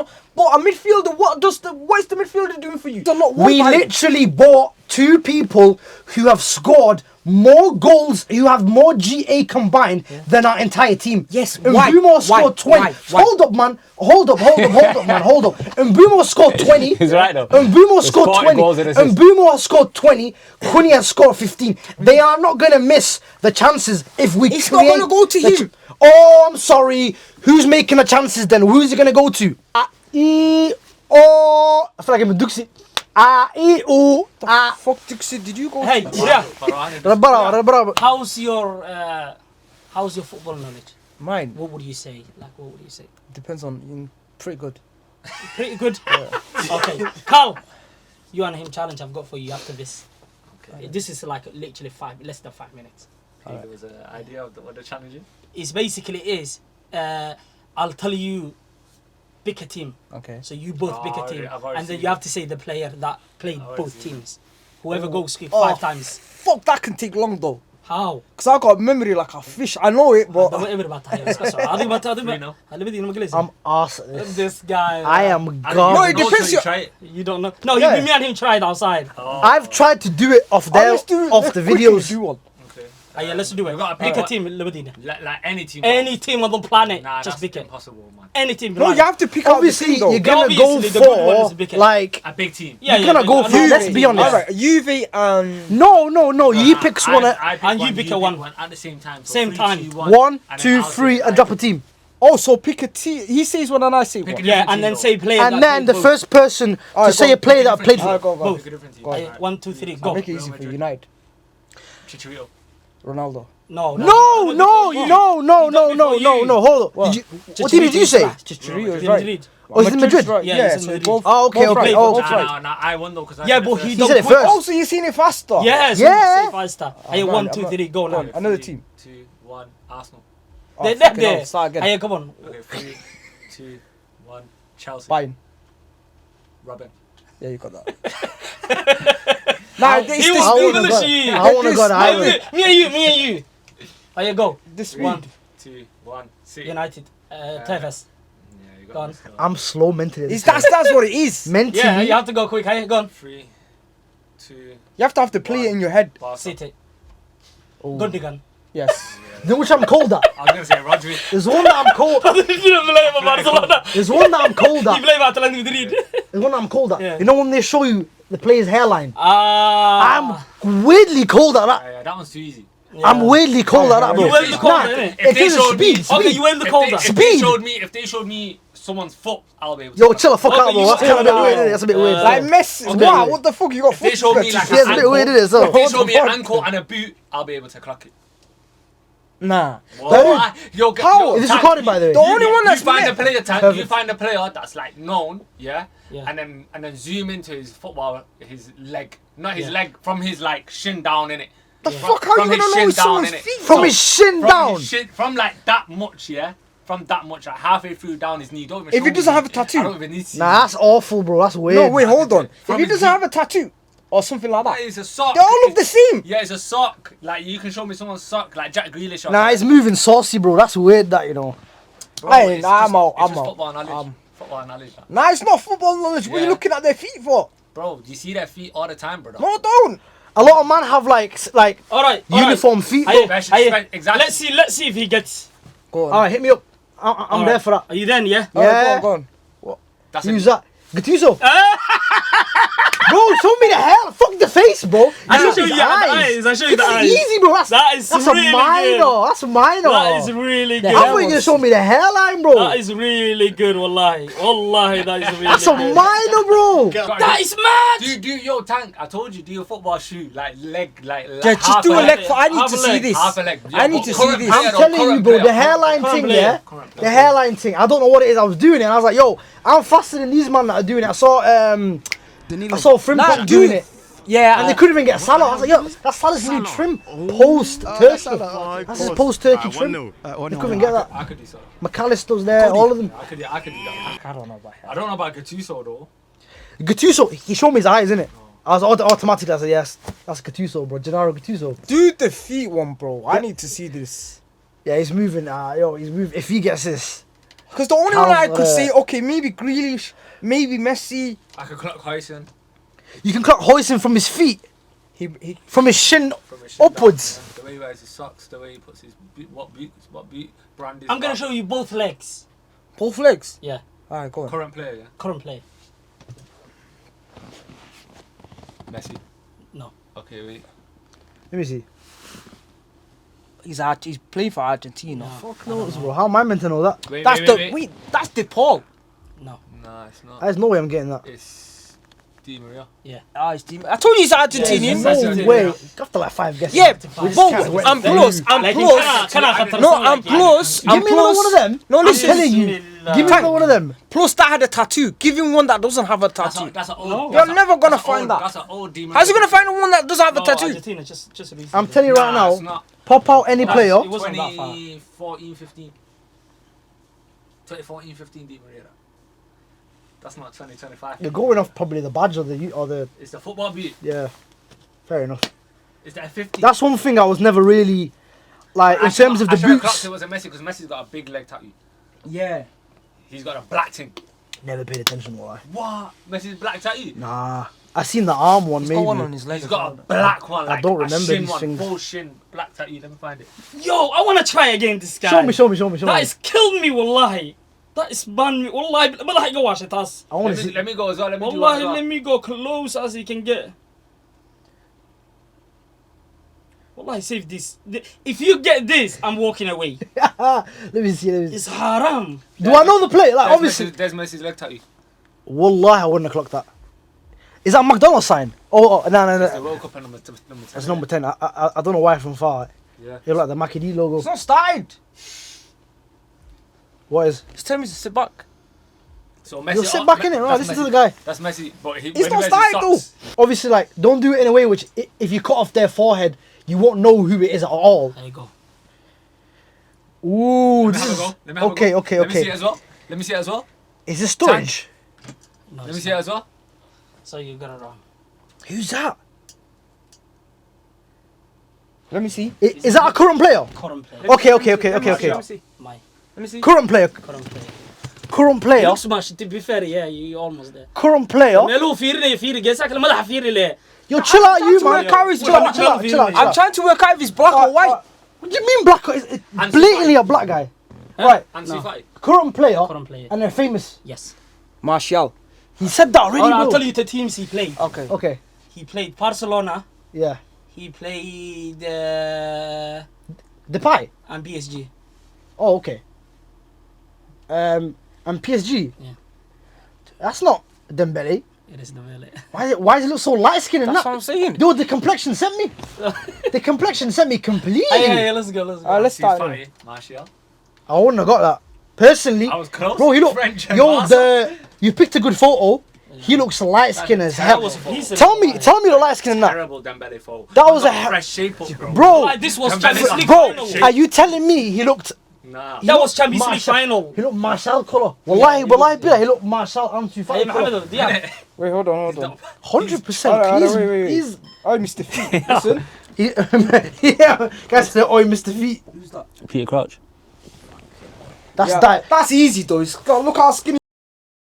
So, but a midfielder, what is the midfielder doing for you? We literally bought 2 people who have scored more goals, who have more GA combined than our entire team. Yes, Mbumo scored 20. Why? Hold up, man. Hold up. Mbumo scored 20. He's right though. Mbumo scored 20. Mbumo has scored 20. Kuni has scored 15. They are not going to miss the chances if we It's not going to go to him. Oh, I'm sorry. Who's making the chances then? Who's it going to go to? I feel like I'm a Duxi. Fuck Dixie, did you go? Hey, yeah. How's your football knowledge? Mine. What would you say? Depends on pretty good. Pretty good. Okay, Carl, you and him challenge I've got for you after this. Okay. This is like literally less than 5 minutes. Right. There was an idea of what the challenge is. It's basically I'll tell you. Pick a team. Okay. So you both pick a team, and then you have to say the player that played both teams. Whoever goes 5 times. Fuck, that can take long though. How? Because I got memory like a fish. I know it, but I'm awesome. This guy. I am gone. No, it depends. You don't know. No, me and him tried outside. I've tried to do it off the videos. Do one. Yeah, let's do it. Pick a team, Labadina. Like any team. Any team on the planet. Nah, just pick it. Impossible, man. Any team. No, you have to pick Obviously, out the team, you're gonna go for like a big team. Yeah, you're gonna go for. Let's be honest. Alright, Juve and No. You pick one. And you pick one at the same time. Same time. 1, 2, 3, and drop a team. oh, so pick a team. He says one and I say one. Yeah, and then say player. And then the first person to say a player that played for. Go. Both. 1, 2, 3, go. Make it easy for United. Chicharito. Ronaldo. No. Hold up. What team did you say? Chicharito is right. Oh, is it Madrid? Right. Yeah, so Madrid. both. Oh, okay. Nah, I won though because Yeah, but he said it first. Oh, so you seen it faster? Yeah. Yeah. Faster. 1, 2, 3, go now. Another team. 2, 1, Arsenal. They're there. Start again. Come on. Okay, 3, 2, 1, Chelsea. Bayern. Robin. Yeah, you got that. Nah, He was I want to go to highway. Me and you. Go. This 1, 2, 1, City. United. Tevez. Yeah, you Go got on. this. I'm slow mentally. That's what it is. Mentally. Yeah, you have to go quick. Go on. 3, 2. You have to play it in your head. City. Oh. Gundogan. Yes. You know which I'm cold at? I was gonna say Rodri. There's one that I'm cold at. You don't believe Barcelona. There's one that I'm cold You at. blame Atletico Madrid. There's one that I'm cold at. Yeah. You know when they show you the player's hairline? I'm I'm weirdly cold at that. Yeah, that one's too easy. I'm weirdly cold at that, bro. You wear the colder, innit? If they is showed me, speed. Okay, you wear the colder. If they showed me someone's foot, I'll be able to. Yo, chill the fuck out, Okay, bro. you That's kind of a bit chill weird, out. innit? That's a bit weird. Like Messi. Okay. Wow, what the fuck? You got They foot showed me stretches. like Yeah, it's a bit weird, it is. So. If they What showed the me an fuck? ankle and a boot, I'll be able to clock it. Nah. Yo, Is this recorded, by the way? The only one that's you find lit. a player, Perfect. you find a player that's like known, yeah, Yeah. and then zoom into his football, his leg, not his Yeah. leg, from his like shin down in it. The fuck? How you gonna know someone's feet? From his shin down. From like that much, yeah. From that much, like halfway through down his knee. Don't even. If show he me doesn't have a his- tattoo. I don't even need to see. Nah, that's awful, bro. That's weird. No, wait, hold on. If From he his doesn't knee. have a tattoo or something like that, It's a sock. they're all of the same. Yeah, it's a sock. Like you can show me someone's sock, like Jack Grealish. Or Nah, it's moving saucy, bro. That's weird, that, you know. Bro, Hey, it's nah, just- I'm out. it's I'm just out. Football knowledge. Football knowledge. That. Nah, it's not football knowledge. What are you Yeah. looking at their feet for? Bro, do you see their feet all the time, brother? No, don't. A lot of men have like All right. uniform feet, bro. Exactly. Let's see if he gets. Go on. Alright, hit me up. I'm there for that. Are you then? Yeah. Yeah. Go on. That's Who's that? Gattuso. Bro, show me the hair. Fuck the face, bro. I Show show me you the the eyes. I show you the eyes. Easy, bro. That's That is really a minor. good. That's a minor. That is really good. I thought you were gonna show me the hairline, bro. That is really good, wallahi. Wallahi, that is really That's a good. minor, bro. That is mad. Do yo tank. I told you, do your football shoe like leg, like Yeah, just half do a leg. leg for. I need Half to a see leg, this. Half a leg. I need to see current this. player, I'm though, telling you, current bro. player, The hairline current thing, player. yeah. Current The player. hairline thing. I don't know what it is. I was doing it. And I was like, yo, I'm faster than these men that are doing it. I saw Frimpong doing it. Yeah, And they couldn't even get Salah. I was like, yo, that's Salah's new trim post-Turkey. That's his post-Turkey trim. They couldn't get that. I could do so. McAllister's there, all of them. I could do that. I don't know about I don't know about Gattuso though. Gattuso, he showed me his eyes, innit? I was automatically, I said, yes, that's Gattuso, bro. Gennaro Gattuso. Do the feet one, bro. I need to see this. Yeah, he's moving. He's moving. If he gets this, Because the only one I could Calvert. say, okay, maybe Grealish, maybe Messi. I could clock Hoyson You can clock Hoyson from his feet, He from his shin from his shin upwards. down, yeah. The way he wears his socks, the way he puts his what boot brand is. I'm gonna show you both legs. both legs. Yeah, Alright, go on. Current player, yeah. current player. Messi. No. Okay, wait. Let me see. He's playing for Argentina. No. Fuck knows, bro. How am I meant to know that? Wait, That's wait. wait, that's De Paul. No. Nah, it's not. There's no way I'm getting that. It's Di Maria. It's team. I told you he's Argentinian. Yeah, No Messi. way. After like 5 guesses. Yeah, Five. bro, Can't wait. I'm plus. I'm Like, plus. can I have No, I'm plus. Give I'm me another one of plus. them. No, I'm listen. telling you. Give me another one of them. Plus that had a tattoo. Give him one that doesn't have a That's tattoo. an old. No. that's You're never gonna that's a find old- that. That's an old Di Maria. How's he gonna find one that doesn't have a No, tattoo? Argentina, just recently. I'm telling you right Nah, it's now. not. Pop out any player. It wasn't that far. 2014, 15. 2014, 15 Di Maria. That's not 2025. You're going off probably the badge or the It's the football beat. yeah. Fair enough. Is that a 50? That's one thing I was never really like in terms of the I should have clocked boots. it was a Messi because Messi's got a big leg tattoo. Yeah. He's got a black thing. Never paid attention. Why? What? Messi's black tattoo? Nah. I seen the arm one He's maybe. got one on his leg. He's got a black one. I Like don't a remember shin these one, things. full shin, black tattoo. Let me find it. Yo, I wanna try again this guy. Show me. That is killed me, wallahi. That is ban me, wallahi. Wallahi, go watch it, us. I want Let to me, see. let me go as well. Let me do one Wallahi, as well. let me go close as you can get. Wallahi, save this. If you get this, I'm walking away. Let me see. It's haram. Do I know the play? Like obviously. There's Messi's leg tattoo. Wallahi, I wouldn't have clocked that. Is that a McDonald's sign? Oh, no. It's the World Cup and number 10. That's number 10. I don't know why from far. Yeah. You look like the Mackie D logo. It's not started. What is? Just tell me to sit back. So Messi. You'll sit back in it, right? that's Listen to Messi. the guy. That's Messi. But he, It's when he not wears his started though. socks- Obviously, like, don't do it in a way which, if you cut off their forehead, you won't know who it is at all. There you go. Ooh, Let me this have a is go. Let me have a okay. go. Let me see it Okay. as well. Let me see it as well. Is this storage? No, Let me it's see it not. as well. So you got it wrong. Who's that? Let me see. Is that a current player? Current player. Okay. Let me see. My Let me see. Current player. current player. Current He player. looks much, to be fair, yeah, you almost there. Current player. مالو فيري جيسك لما لا فيري Yo, chill out, you trying to man. work out his Chill out, job. chill out, chill out, chill I'm out. trying to work out if he's black or white. What do you mean black? It's Ansu blatantly Fati. a black guy. Huh? Right. Ansu No. Fati. Current player. current player. And they're famous. Yes. Martial. He said that already, I'll bro. tell you the teams he played. Okay. Okay. He played Barcelona. Yeah. He played Depay. and PSG. Oh, okay. And PSG. Yeah. That's not Dembele. It is the Vele. Why does it look so light skinned and That's that? what I'm saying. Dude, the complexion sent me. The complexion sent me completely. Hey, let's go. Let's Ansu start. Fati. Martial. I wouldn't have got that. Personally, I was close. bro, he look. French and Yo, Barca. you picked a good photo. He looks light skinned as hell. That was a piece of- Tell me the light skinned and that. Terrible Dembele photo. That was Got a- fresh shape up, bro. Bro, Like, this was Dembele Champions got League bro, final. are you telling me he looked? Nah. That was Champions League Martial. final. He looked Martial colour. Wallahi, Billah, he looked Martial Ansu Hey, Fati colour. Mohamed, yeah. Wait, hold on. 100%. Wait. He's Oh, Mr. Feet. Listen. yeah, guys said, "Oi, Mr. Feet." Who's that? Peter Crouch. That's Yeah, that. That's easy though. Look how skinny.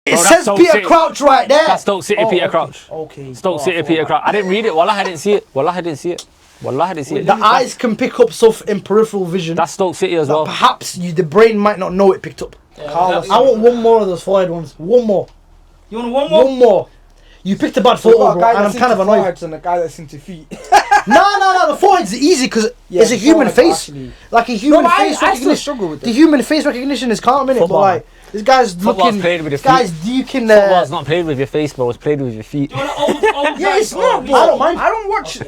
It Bro, says that's so Peter sick. Crouch right there. That's Stoke City, Peter Crouch. Okay. Stoke City, Peter Crouch. I didn't read it. Wallah, I didn't see it. Wallah, I didn't see it. Wallah, I didn't see it. The eyes can pick up stuff in peripheral vision. That's Stoke City as that well. perhaps the brain might not know it picked up. Carlos. I want one more of those forehead ones. One more. You want one more? One more. You picked a bad So photo, bro, and I'm kind of annoyed. And a guy that's into feet. No. The forehead's easy because Yeah, it's a the human forehead face. actually- Like a human No, but face I still recognition. struggle with The it. human face recognition is calm, innit? But Football, like, this guy's Football's looking. played with your This guy's duking. Football's not played with your face, bro. It's played with your feet. You want old Yeah, it's not, bro. I I don't mind. I don't watch. I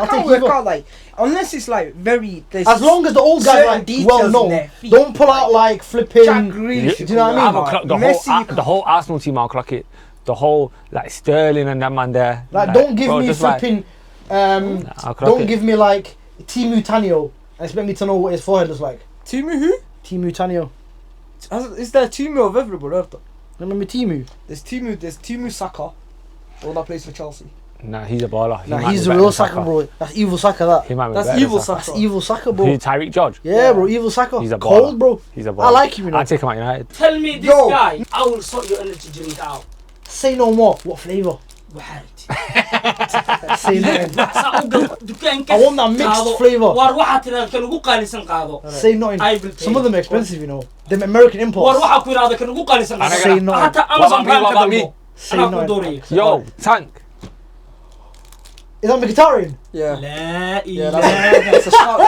I'll can't take work either. out like unless it's like very. As long as the old guys certain like details well in known, their feet. don't pull out like flipping. Jack Grealish. Do you know what I I mean? will clock the Messi, whole you can- the whole Arsenal team. I'll clock it. The whole like Sterling and that man there. Like, don't give bro, me just like- flipping. I'll clock Don't it. give me like Timu Tanio and expect me to know what his forehead looks like. Timu who? Timu Tanio. Is there Timu of everybody? Remember Timu? There's Timu Saka. The one that plays for Chelsea. Nah, he's a baller. He Nah, might he's be the better real than Saka, bro. That's evil Saka, that. He might be That's better than evil Saka. That's evil Saka, bro. Who, Tyreek George? Yeah, bro, evil Saka. He's a baller. Cold, bro. He's a baller. I like him, you know. I'll take him at United. Tell me this Yo. guy. I will sort your energy drink out. Say no more. What flavour? Waxaad. Say nothing. Saa u gal dukaanka. I want that mixed qaado. flavour. War waxaad tiraahdaa kan ugu qaalisan qaado. Say nothing. I will pay. Some of them are expensive, you know. Them American War imports. waxaa ku yiraahdaa kan ugu qaalisan qaado. Say nothing. Hatta Amazon Prime What ka about me? dalbo. Say Anaa ku nothing. dooraya. Yo, Tank. Is that Mkhitaryan? Yeah. La Yeah, ilaha. that's a shout.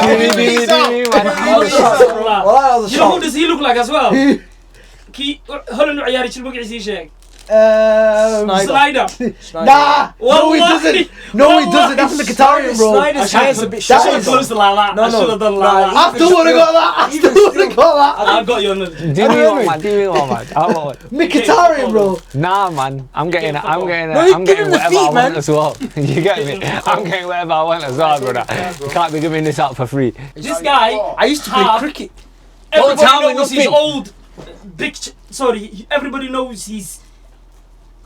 Dini, man. That was a shout. Well, that was a You know who shout. does he look like as well? Kii Holland u ciyaari jiray magaciisa ii sheeg. Snyder. Snyder. Nah! No, he Wallahi. doesn't! No, he doesn't! That's Mkhitaryan, bro! Snyder's Actually, it's a bit That shy, should have bro. closed like that. No, I should have done no. like Nah, that. I still would've got that! I still would've got that! I've got you on the. Dini, man. Dini, man. I want one. Mkhitaryan, bro! Nah, man. I'm getting No, you I'm give getting him the whatever feet, I man. want as well. You get me? I'm getting whatever I want as well, brother. You can't be giving this out for free. This guy, I used to play Half. cricket. everybody tell me knows he's nothing. old. Everybody knows he's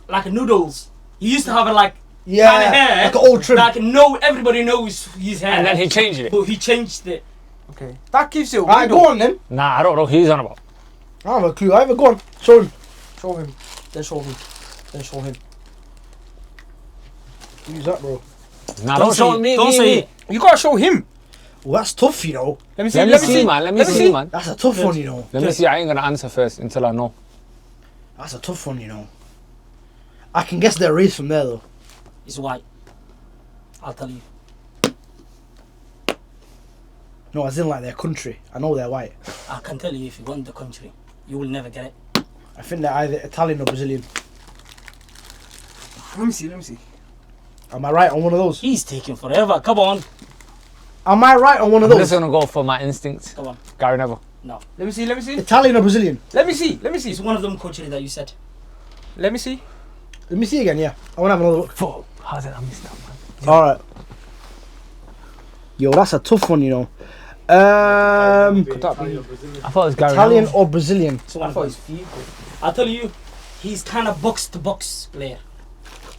like a noodles. He used to have a like kind of Yeah, hair. like an old trim. Like no, everybody knows his hair. And then he changed it. But he changed it. Okay. That gives you a Alright, window. go on then. Nah, I don't know who he's on about. I don't have a clue. I haven't gone. Show him. Show him. Then show him. Then show him. Who's that, bro? Nah, don't show me. Don't me, say me. it. You gotta show him. Well, that's tough, you know. Let me see. Let me see, man. Let me see, man. That's a tough one, you know. Let me see. I ain't gonna answer first until I know. That's a tough one, you know. I can guess their race from there, though. He's white. I'll tell you. No, as in like their country. I know they're white. I can tell you if you go in the country, you will never get it. I think they're either Italian or Brazilian. Let me see. Let me see. Am I right on one of those? He's taking forever. Come on. Am I right on one of I'm just those? gonna go for my instincts. Come on. Gary Neville. No. Let me see. Let me see. Italian or Brazilian? Let me see. Let me see. It's one of them countries that you said. Let me see. Let me see again, yeah. I want to have another look. Fuck. How did I miss that, man? Alright. Yo, that's a tough one, you know. Could that be? I thought it was Gary Italian Neville. or Brazilian? So I one thought of his them. feet. I'll tell you, he's kind of box to box player.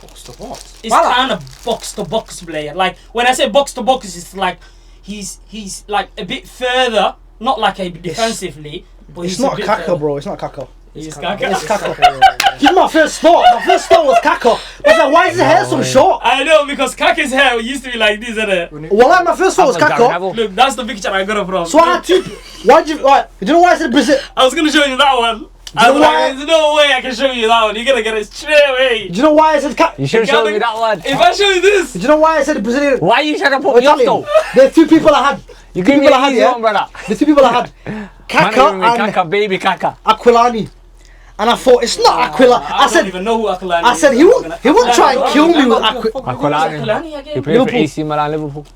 Box to box. It's kind of box to box player. Like when I say box to box, it's like he's like a bit further, not like a defensively, but It's he's not a bit Kaka, further. bro. It's not Kaka. He's It's Kaka. Kaka. Give me my first thought. My first thought was Kaka. I was like, why is his hair so short? I know because Kaka's hair used to be like this, isn't it? Well, like, my first thought was Gary Kaka. Neville. Look, that's the picture I got it from. So I had two. Why'd you? Why? Do you know why I said Brazil? I was gonna show you that one. I you was know like, why? there's no way I can show you that one. You're gonna get it straight away. Do you know why I said Kaka? You should have You shown gotta- me that one. If I show you this, Do you know why I said Brazilian? Why you trying to put me off Italian. though? There's two people I had. You give me people I an had, easy yeah? one, brother. The two people I had. Kaka Man, and Kaka, baby Kaka. Aquilani. And I thought it's not Aquila. I don't said even know who Akalani I is. said he won't try and kill me with Aquila. Aquilani. Akalani He again. played for Liverpool. AC Milan, Liverpool.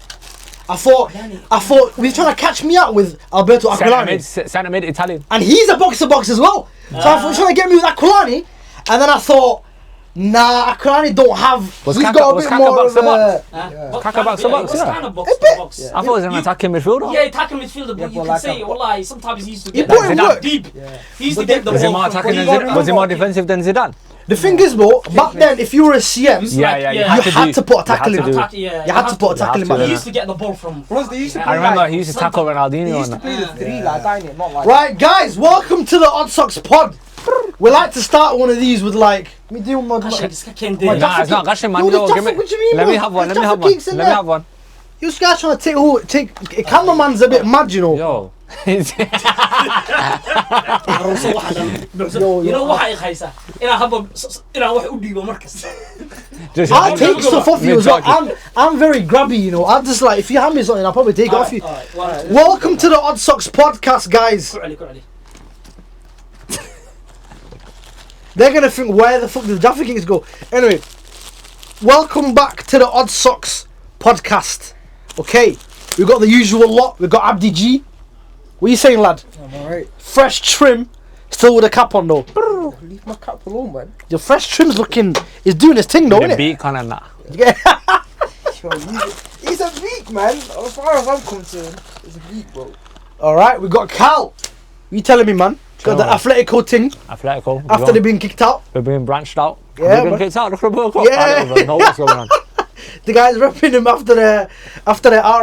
I thought we were trying to catch me out with Alberto Aquilani. Centre mid Italian. And he's a box to box as well. So I thought he was trying to get me with Aquilani. And then I thought, nah, Aquilani don't have. Was he's Kaka- got a was bit Kaka more box of to box? a. Kaka box to box, yeah. Kind of box to box. I thought he was an attacking midfielder. Yeah, attacking midfielder, but you but can like say, a- wallahi, sometimes he used to He get put in that work. deep. He used to get the Was he ball more from attacking than Brazil. Zidane? Was he more defensive than Zidane? The thing is, bro, back then, if you were a CM, Yeah, yeah, you yeah. had you to had do. to put a You tackle had in. to do. Attack, yeah, You had to put a tackle in to, back He then. used to get the ball from. Plus, they used to I play remember like, he used to tackle they Ronaldinho used on to that. play the three like that, innit? Not like. Right, guys, welcome to the Odd Socks Pod. We like to start one of these with like me doing my. This guy can't do My it. Jaffa Nah, it's not Geek. Gashin, man. Yo, the Yo, Jaffa- give me. what do you mean, Let me bro? have one. The Let me have Jaffa one. Geek's in Let me there. have one. You guys trying to take. Cameraman's a bit mad, you know. Yo. Yo, You know what I haysa? Inaan wax u dhiibo markas. Just- I'll take stuff off you as well. Mid-talking. I'm very grabby, you know. I'll just like if you hand me something, I'll probably take it off you. Alright, Welcome to the Odd Socks Podcast, guys. quickly. They're gonna think where the fuck did the Jaffa Kings go? Anyway, welcome back to the Odd Socks Podcast. Okay, we've got the usual lot. We've got Abdi G. What are you saying, lad? I'm alright. Fresh trim, still with a cap on though. Leave my cap alone, man. Your fresh trim's looking, is doing his thing though, The isn't it? beak on and that. Yeah. Yo, he's a beak, man. As far as I'm concerned, he's a beak, bro. All right, we got Cal. You telling me, man? Got the Atletico thing Atletico. after they've been kicked out. They're being branched out. Yeah, They've been man. kicked out of the World Cup. Yeah. I don't even know what's going on. The guys repping him after their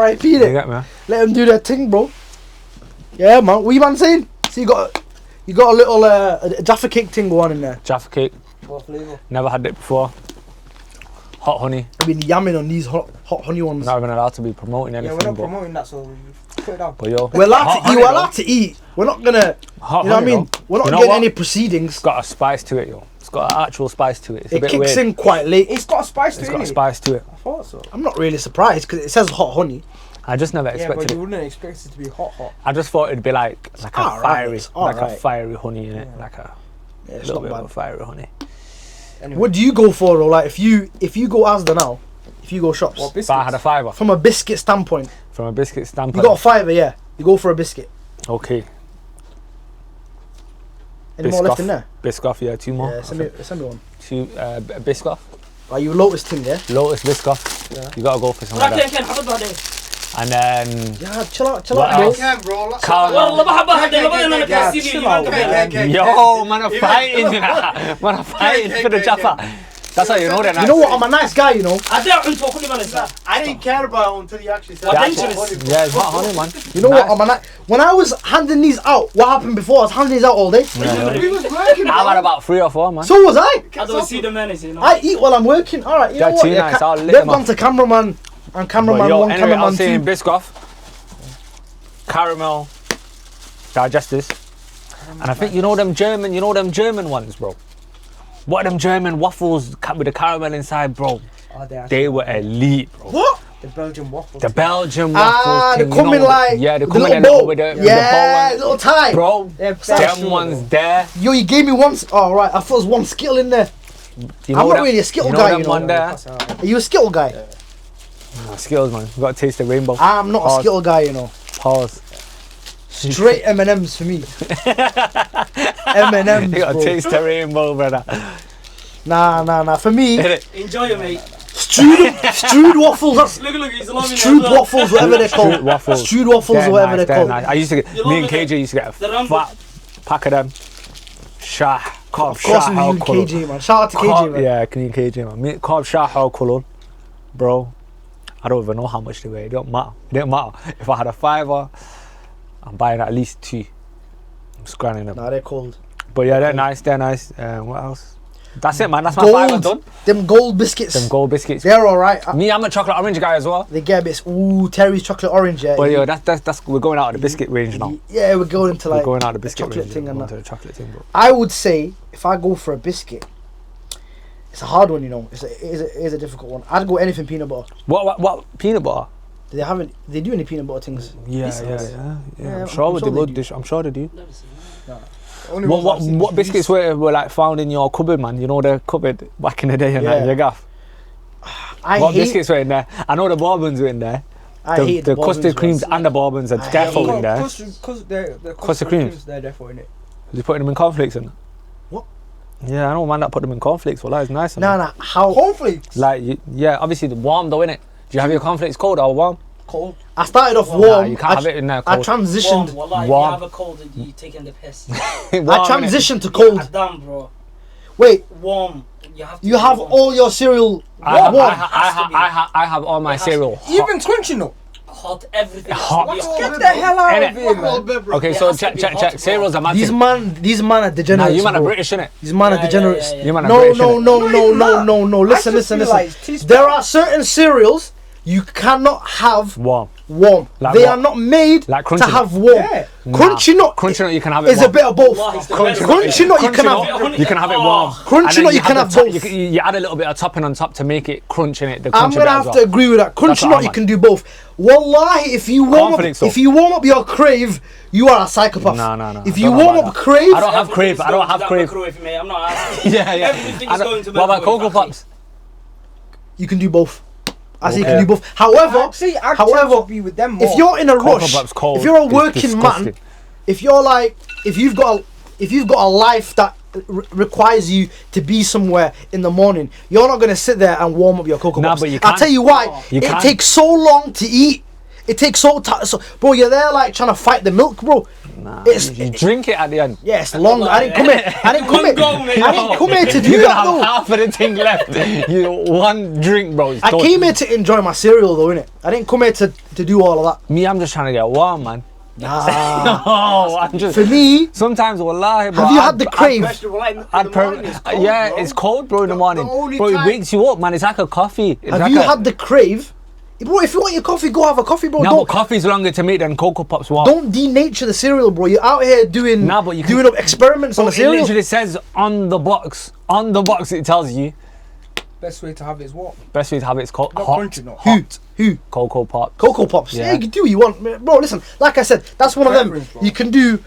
RIP. You get me? Let them do their thing, bro. Yeah, man. What you man saying? So you got a little a Jaffa cake thing going on in there. Jaffa cake. What flavour? Never had it before. Hot honey. I've been yamming on these hot honey ones. Not even allowed to be promoting Yeah, anything. we're not but, promoting that, so put it down. but yo, We're allowed hot to eat. honey We're though. allowed to eat. We're not gonna. Hot You know what I honey mean? though. We're not You know getting what? any proceedings. It's got a spice to it, yo. It's got an actual spice to it. It's a It bit kicks weird. in quite late. It's got a spice to It's it. got a innit? spice to it. I thought so. I'm not really surprised because it says hot honey. I just never Yeah, but expected you it. wouldn't expect it to be hot. I just thought it'd be like a alright, fiery, it's like a alright. fiery honey in it, Yeah. like a Yeah, it's little not bit of bad. a fiery honey. Anyway, What do you go for though? Like if you go Asda now, if you go shops, what If I had a biscuits? fiver from a biscuit standpoint, from a biscuit you standpoint, got a fiver, yeah. You go for a biscuit. okay, Any more left in there? Biscoff, yeah, two more. Yeah, send me one. Two Biscoff, Like you Lotus thing, yeah. Lotus Biscoff. Yeah. You gotta go for some of ولكن that. كان حبط بعدين. And then Yeah, chill out, What bro. else? Can, bro. Let's Carl- والله بحب بعدين لبعدين انا Yeah, كاسيبي chill ما out, قبل. man. yo, man, I'm fighting, man, I'm fighting for the Jaffa. That's how you know that. You know what? I'm a nice guy, you know. أدعو أنت وكل ما نسى. I didn't care about it until you actually said What it. dangerous. Yeah, it's hot honey, man. You know Nice. what? I'm a nice. When I was handing these out, what happened before? I was handing these out all day. We was working, I've had bro. about 3 or 4, man. So was I. I don't see the menace, you know. I eat while I'm working. All right, you know Yeah, what? too nice, I'll lit they've them gone off. to cameraman and But cameraman yo, one, anyway, I cameraman was saying two. Biscoff, caramel, digestives, and I think you know them German ones, bro. What are them German waffles with the caramel inside, bro? Oh, they They were elite, bro. What? the Belgian waffles. The Belgian waffles. Ah, they thing, come in like yeah, they with come the in little a bowl. with the Yeah, with the little tie. bowl, one. They're Bro. best. Them ones there. Yo, you gave me one. Oh right, I thought there was one Skittle in there. You I'm know not them- really a Skittle you know guy, them you know. one there. Are you a Skittle guy? Nah, skills, man. You got to taste the rainbow. I'm not a Pause. Skittle guy, you know. Pause. Straight M&Ms for me. M&Ms, You got to bro. taste the rainbow, brother. Nah. For me, Enjoy it, mate. stewed waffles. That's Look, he's loving it. stewed waffles, whatever they're called. Stewed waffles. Stewed waffles, They're whatever nice, they're called. nice. I used to get, You me and love it. KJ used to get a The Rambo. fat pack of them. Shah, Cobb, Of course, Shah, we use KJ, man. Shout out to KJ, man. Yeah, me and KJ, man. Me, Cobb, Shah, how Kulon. Bro, I don't even know how much they weigh. It don't matter. It didn't matter. If I had a fiver, I'm buying at least 2. I'm scanning them. Nah, they're cold. But yeah, they're nice. They're nice. What else? That's it, man. That's my fiver done. Them gold biscuits. Them gold biscuits. They're alright. Me, I'm a chocolate orange guy as well. They get a bit. Ooh, Terry's chocolate orange, yeah. But yo, that's we're going out of the biscuit range now. Yeah, we're going into We're like going out of the the biscuit chocolate range. thing We're and going that. to the chocolate thing, bro. I would say if I go for a biscuit, it's a hard one, you know. It is a difficult one. I'd go anything peanut butter. What peanut butter? They do any peanut butter things? Yeah. Yeah, I'm sure I'm they sure they would. do. I'm sure they do. Only What ones I've seen what is biscuits were like found in your cupboard, man? You know the cupboard back in the day, and Yeah. your gaff. I What hate. biscuits were in there? I know the bourbons were in there. I hate The Bourbons custard creams ones. and the bourbons are I defo hate in there. Because they're Custard creams. They're therefore in it. You putting them in cornflakes in? What? Yeah, I know man that put them in cornflakes. Well, that is nice. Nah. How? Hopefully, Like, yeah, obviously the warm though, innit? Do you have your cornflakes cold or warm? cold. I started off Nah, warm. you can't have it in there I cold. transitioned. Wallahi, if you Warm. have a cold, you taking the piss. Warm, I innit? transitioned to cold. Damn, bro. Wait, Warm. You have to. you have all your cereal I warm. have all my It has to cereal. Even crunching though. hot. Everything. Hot. Has to be Get hot. the hell out Innit? of here, man. Okay, It so has to check. be hot, bro. Cereals are These massive. these man are Nah, degenerates. you man are bro. British, innit? These man are degenerates. You man are No, British, no, innit? no, No, no, you're no, not. no, no. I Listen, just listen, feel like listen. teaspoon. There are certain cereals you cannot have Warm. warm. Like They what? are not made Like to Crunchy Nut? have warm. Yeah. Crunchy nut Crunchy nut, you can have it is warm. a bit of both. Wallahi, it's the Crunchy best. nut you can Crunchy have. nut, you can have it warm. Crunchy And then nut you can have the both. You add a little bit of topping on top to make it crunch in it. The I'm crunchy gonna bit have as well. to agree with that. That's Crunchy what nut I'm you at. can do both. Wallahi, if you warm up your crave, you are a psychopath. No. If I you don't know warm about up that. crave, I don't have crave. I don't have crave. Microwave, mate. I'm not asking. Yeah. Everything I is don't- going to What about microwave, Cocoa actually. Pops? you can do both. I say you Okay. can do both. However, However, be with them more. if you're in a Cocoa rush, Pops cold. if you're a is working disgusting. man, if you've got a life that requires you to be somewhere in the morning, you're not gonna sit there and warm up your cocoa Nah, pops. but you I'll can. tell you why. You it can. takes so long to eat. It takes so bro. You're there like trying to fight the milk, bro. Nah, It's you drink it at the end. yeah, it's long. I didn't come here. I didn't come One here. go, mate. I didn't come here to do You're that gonna have though. half of the thing left. You one drink, bro. It's I done. came here to enjoy my cereal though, innit? I didn't come here to do all of that. Me, I'm just trying to get warm, man. Nah. Oh, I'm just. For me, Sometimes, wallahi, bro. have you had the crave? Vegetable like in the I'd morning, it's cold, yeah, bro. it's cold, bro, in the morning. only Bro, it time- wakes you up, man. It's like a coffee. It's Have like you a, had the crave? Bro, if you want your coffee, go have a coffee, bro. No, but Don't coffee's longer to make than Cocoa Pops warm. don't denature the cereal, bro. You're out here doing Nah, but you can- doing up experiments on Bro, the it cereal. literally says on the box. On the box, it tells you Best way to have it is what? best way to have it is Not hot. crunchy, not Who? hot. Who? Cocoa Pops. Cocoa Pops. Yeah. Yeah. You can do what you want, bro. Listen, like I said, that's one of them. Preference, bro. You can do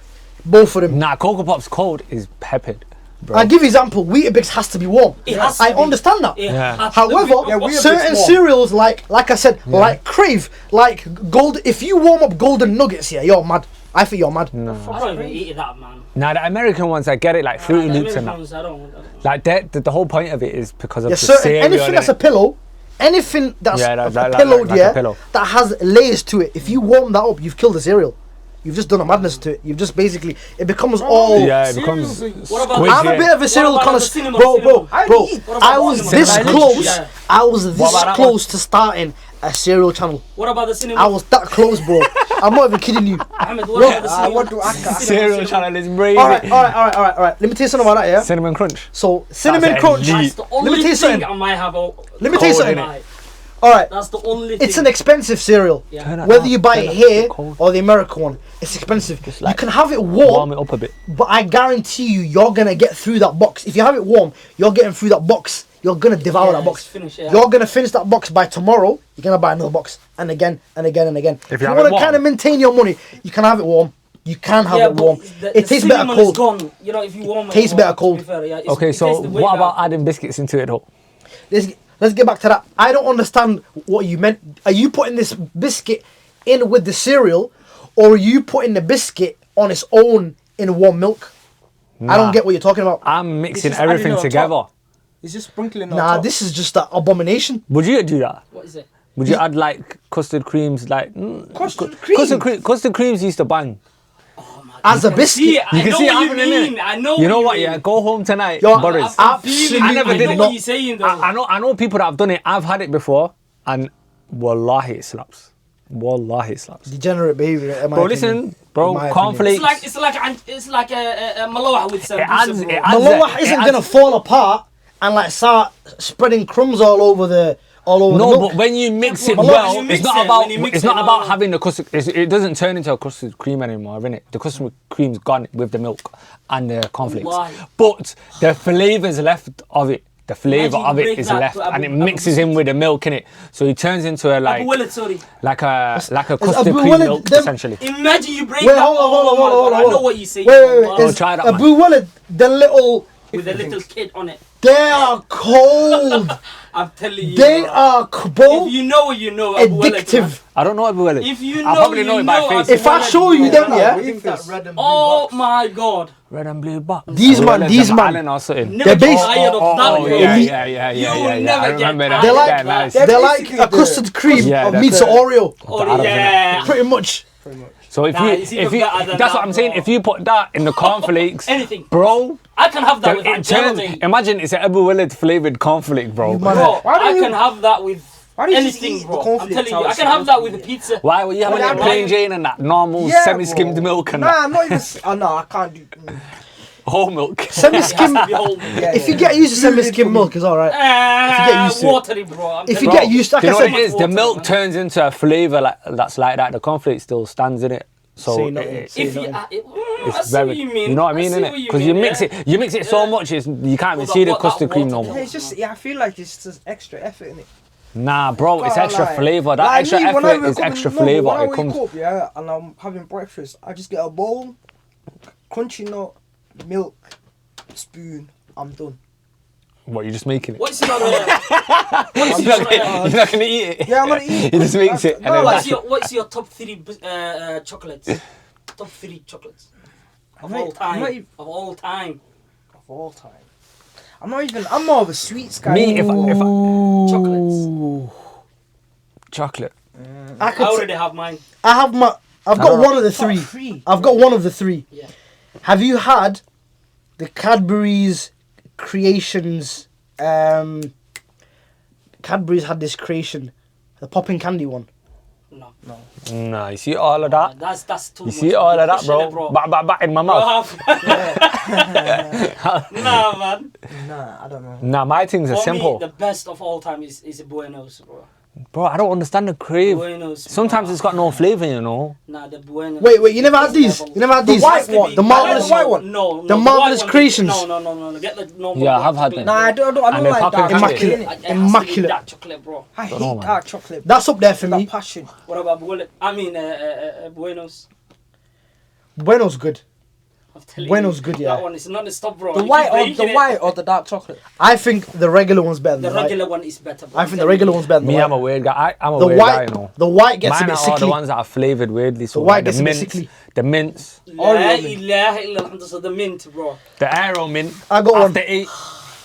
both of them. Nah, Cocoa Pops cold is peppered, bro. I'll give you an example. Weetabix has to be warm. It has to I be. understand that. Yeah. However, Yeah, Weetabix certain warm. cereals like I said, like Crave, like Gold. If you warm up Golden Nuggets, yeah, you're mad. I think you're mad. I don't even eat that, man. Now the American ones, I get it, like Fruity The Loops and that. Americans, I don't. Like the whole point of it is because of Yeah, the certain cereal. anything that's a pillow, anything that's Yeah, like pillowed, a yeah, pillow. that has layers to it. If you warm that up, you've killed the cereal. You've just done a madness to it. You've just basically it becomes all. Yeah, it becomes Cereals What about squid, I'm a yeah. bit of a cereal about the connoisseur, cinnamon, bro. cinnamon? I Bro, eat. What about I was cinnamon? this Cinnamon. close. Yeah. I was this about that close to starting a cereal channel. What about the cinnamon? I was that close, bro. I'm not even kidding you. Ahmed, what about the cinnamon? what do I got? Cereal channel is crazy. All right. Let me tell you something about that, yeah. Cinnamon Crunch. So cinnamon That's crunch. elite. That's the only Let me tell you thing something. I might have. Let me tell you Cold, something. innit? All right. That's the only thing. It's an expensive cereal. Yeah. Turn it Whether down, you buy turn it it here cold. or the American one, it's expensive. You like can have it Warm warm, it up a bit. but I guarantee you're gonna get through that box. If you have it warm, you're getting through that box. You're gonna devour Yeah, that box. it's finished, yeah. You're gonna finish that box by tomorrow. You're gonna buy another box and again and again and again. If you you have want it to warm. kind of maintain your money, you can have it warm. You can have Yeah, it warm. but It tastes better cinnamon is cold. gone. You know, if you warm it, Tastes warm, better to be cold. fair, yeah, Okay, it so tastes way what better. about adding biscuits into it though? Let's get back to that. I don't understand what you meant. Are you putting this biscuit in with the cereal, or are you putting the biscuit on its own in warm milk? I don't Nah. get what you're talking about. I'm mixing just adding everything it on together. top. It's just sprinkling on Nah, top. this is just an abomination. Would you do that? What is it? Would you add like custard creams, like Custard cream? Custard creams used to bang. As a See, biscuit, I You can know see it what you happening, innit? mean. I know. You know what what? you Yeah, mean. go home tonight, Yo, Boris. I'm feeling absolutely it. I never I did know it. what you're saying though. I know people that have done it. I've had it before, and wallahi it slaps. Wallahi it slaps. degenerate behavior. in my Bro, opinion. listen, bro, In my opinion. cornflakes. It's like a malawah with some. It adds- pizza, bro. it adds- Malawah it isn't adds- gonna fall apart and like start spreading crumbs all over the No, milk. but when you mix it but well, when you it's mix not it, about when you mix it's it, not about no. having the custard. It doesn't turn into a custard cream anymore, innit? The custard cream's gone with the milk and the cornflakes, Why? but the flavour's left of it. The flavour Imagine of you it break is that left, to and it Abu mixes in with the milk in it, so it turns into a Abu Walid, sorry. like a Abu custard cream Walid, milk them- essentially. Imagine you break Wait, that. hold on. Oh my God, I know what you say. Wait. Oh, Is try that, man. Abu Walid, the little, With a little kid on it. they are cold. I'm telling you. They bro. are, bro, If you know, you know. Abu Walid, man. addictive. I don't know Abu Walid. If you I know, probably you know it by know face. Abu If I Walid, show you bro. them, yeah, With that red and blue Oh box. my God. Red and blue box. These Abu man, Walid's these a man. island or something. Never get based- tired of that, Oh bro. yeah. You I never get remember tired. that. They're Yeah, like, nice. they're like basically a the- custard cream Yeah, of that's meets it. Oreo. Oh yeah. Pretty much. So if Nah, you, it's even if you, better than that's that, what I'm saying. bro. If you put that in the cornflakes, Anything. bro, I can have that then with it turns. agility. Imagine it's an Abu Walid flavored cornflake, bro. man- Bro, Why don't I you- can have that with Why don't you just anything, eat bro. the I'm cornflakes telling you, how I it's can have that supposed with to a be? pizza. Why were you having Well, it I'm plain like- Jane and that normal Yeah, semi-skimmed bro. milk and Nah, that I'm not even. Oh no, I can't do. whole milk? It Semi-skim. has to be whole. Yeah, If you yeah. get used to semi-skim milk, it's alright. Ah, used to it. watery, bro. I'm If you telling get used to, like Do you know I what said, it is? The water, milk man. turns into a flavour that's like that. The cornflake still stands in it. So Say nothing. it- Say If you, nothing. I it's see very. what you mean. know what I mean, see innit? what you Because you mean, mix yeah. it, you mix it so Yeah. much, you can't even Well, see the what that custard cream water no does. more. Yeah, it's just. Yeah, I feel like it's just extra effort in it. Nah, bro, it's Can't extra lie. flavour. That Like extra me, when I effort wake is up in extra the morning, flavour. When I It wake comes. up, yeah, and I'm having breakfast, I just get a bowl, crunchy nut, milk, spoon. I'm done. What, you're just making it? What's your You're not gonna eat it. Yeah, I'm gonna eat it. He just makes it. And No, then like, that's it. what's your top three chocolates? Top three chocolates of all time. Of all time. Of all time. I'm not even. I'm more of a sweets guy. Me, if I Chocolates. chocolate. I I could. already have mine. I've got don't one of the Top three. three. I've got one of the three. Yeah. Have you had the Cadbury's Creations? Cadbury's had this creation, the popping candy one. No. Nah, you see all of that? That's too You much. see all of that, Pushing it, bro? Back in my mouth. Nah, man. Nah, I don't know. Nah, my things are For simple. me, the best of all time is Buenos, bro. Bro, I don't understand the crave. Buenos. Sometimes bro. it's got no flavour, you know. Nah, the Buenos. Wait, you never had is these? level. You never had The these? white one, the marvelous white one. No, The white Marvelous one, Creations. No. Get the normal. Yeah, I white have had chocolate, them. Nah, I don't And they're like popping dark candy. chocolate. Immaculate. innit? It has to be Immaculate. dark chocolate, bro. I Don't know, hate man. dark chocolate. That's up there for That me. passion. What about Buenos? Bueno's good. I'm telling Bueno's you, good, yeah. That one is not stop, bro. The You white keep or breaking the it. white or the dark chocolate. I think the regular one's better than The the white. regular one is better, bro. I think the regular one's better than Me, the I'm a white. weird guy. I'm a The weird guy, white, you know. the white gets a Mine bit are all the sickly. ones that are flavoured weirdly. So white like gets the a bit mints, sickly. the mints, La ilaha illallah. So the mint, bro. the aero mint. I got one. After 8.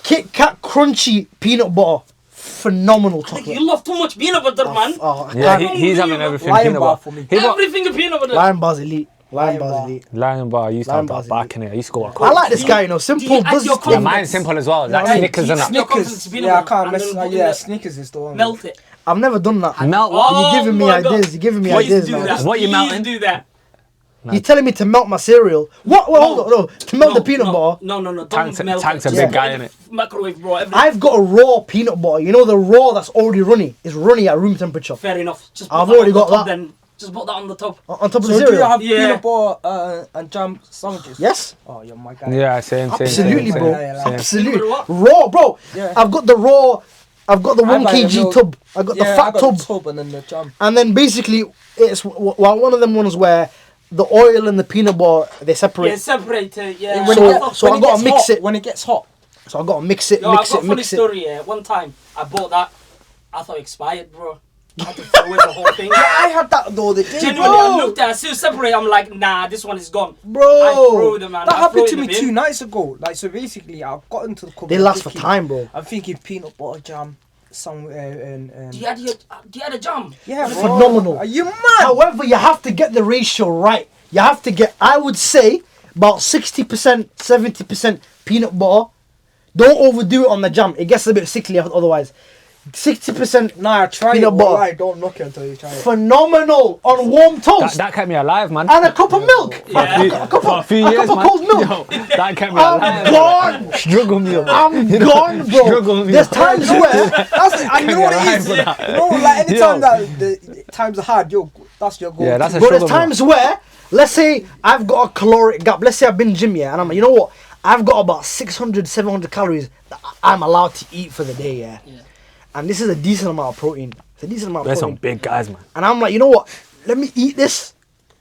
Kit Kat crunchy peanut butter, phenomenal I think chocolate. you love too much peanut butter, man. Oh, I Yeah, can't- he's having everything Lion peanut bar butter. for me. He got Everything is peanut butter. Lion Bar's elite. Lion Lion Bar's Bar. elite. Lion bar. I used to Lion have bar's that back in it. I used to go. I like this Do guy, you- you know. do Simple, you add does your his Yeah, thing. mine's simple as well. Like Hey, Snickers and that. Your confidence Snickers. peanut Yeah, I butter, can't and mess. then put in Yeah, the- Snickers is the one. Melt it. I've never done that. Melt Oh, what? You're giving me my God. ideas. You're giving me Please ideas do now. that. What you Please melting? do that. You're telling me to melt my cereal. What? Wait, hold on. No. To melt the peanut butter. No. Tank's Don't melt a it. big Just guy, put it in innit? the Microwave, bro. Everything. I've got a raw peanut butter. You know the raw that's already runny. It's runny at room temperature. Fair enough. Just put I've that on already the got top that. Then just put that on the top. On top of So the do you cereal. have Yeah. peanut butter and jam sandwiches? Yes. Oh, you're my guy. Yeah, same. Absolutely, same, bro. Yeah, same. Absolutely. What? Raw, bro. Yeah. I've got the raw. I've got the I 1 buy the kg milk. tub. I got the Yeah, I fat got tub. the tub and then the jam. And then basically, it's one of them ones where the oil and the peanut butter they separate. Yeah, separate it. Yeah. When So- it gets- so when I it gotta gets mix hot, it. When it gets hot. So I gotta mix it, Yo, I've mix got it, a funny mix it. story. Yeah, one time I bought that. I thought it expired, bro. I had to throw away the whole thing. I had that the other day. Genuinely, I bro. looked at it, still separate. I'm like, nah, this one is gone. I Bro, threw them, man. That I happened threw to it in me the bin. 2 nights ago. Like, so basically, I got into the cupboard. they I'm last for thinking- time, bro. I'm thinking peanut butter jam, some and Do you had a jam? yeah, bro. Phenomenal. Are you mad? However, you have to get the ratio right. You have to get, I would say, about 60%, 70% peanut butter. Don't overdo it on the jam. It gets a bit sickly otherwise. 60% Nah, try peanut it. butter. Wallahi, don't knock it until you try it. phenomenal on warm toast. That kept me alive, man. And a cup of milk. Yeah. For a few a years, cup of man. cold milk. Yo, that kept me I'm alive. gone. Struggle meal. I'm gone, bro. struggle with There's me. times where I know what it is. alive for that. You know, like anytime Yo. that the times are hard, that's your goal. Yeah, that's a Bro, there's struggle meal. times where, let's say I've got a caloric gap. Let's say I've been gym, yeah, and I'm like, you know what? I've got about 600, 700 calories that I'm allowed to eat for the day, yeah. And this is a decent amount of protein. It's a decent amount of There's some protein. big guys, man. And I'm like, you know what? Let me eat this.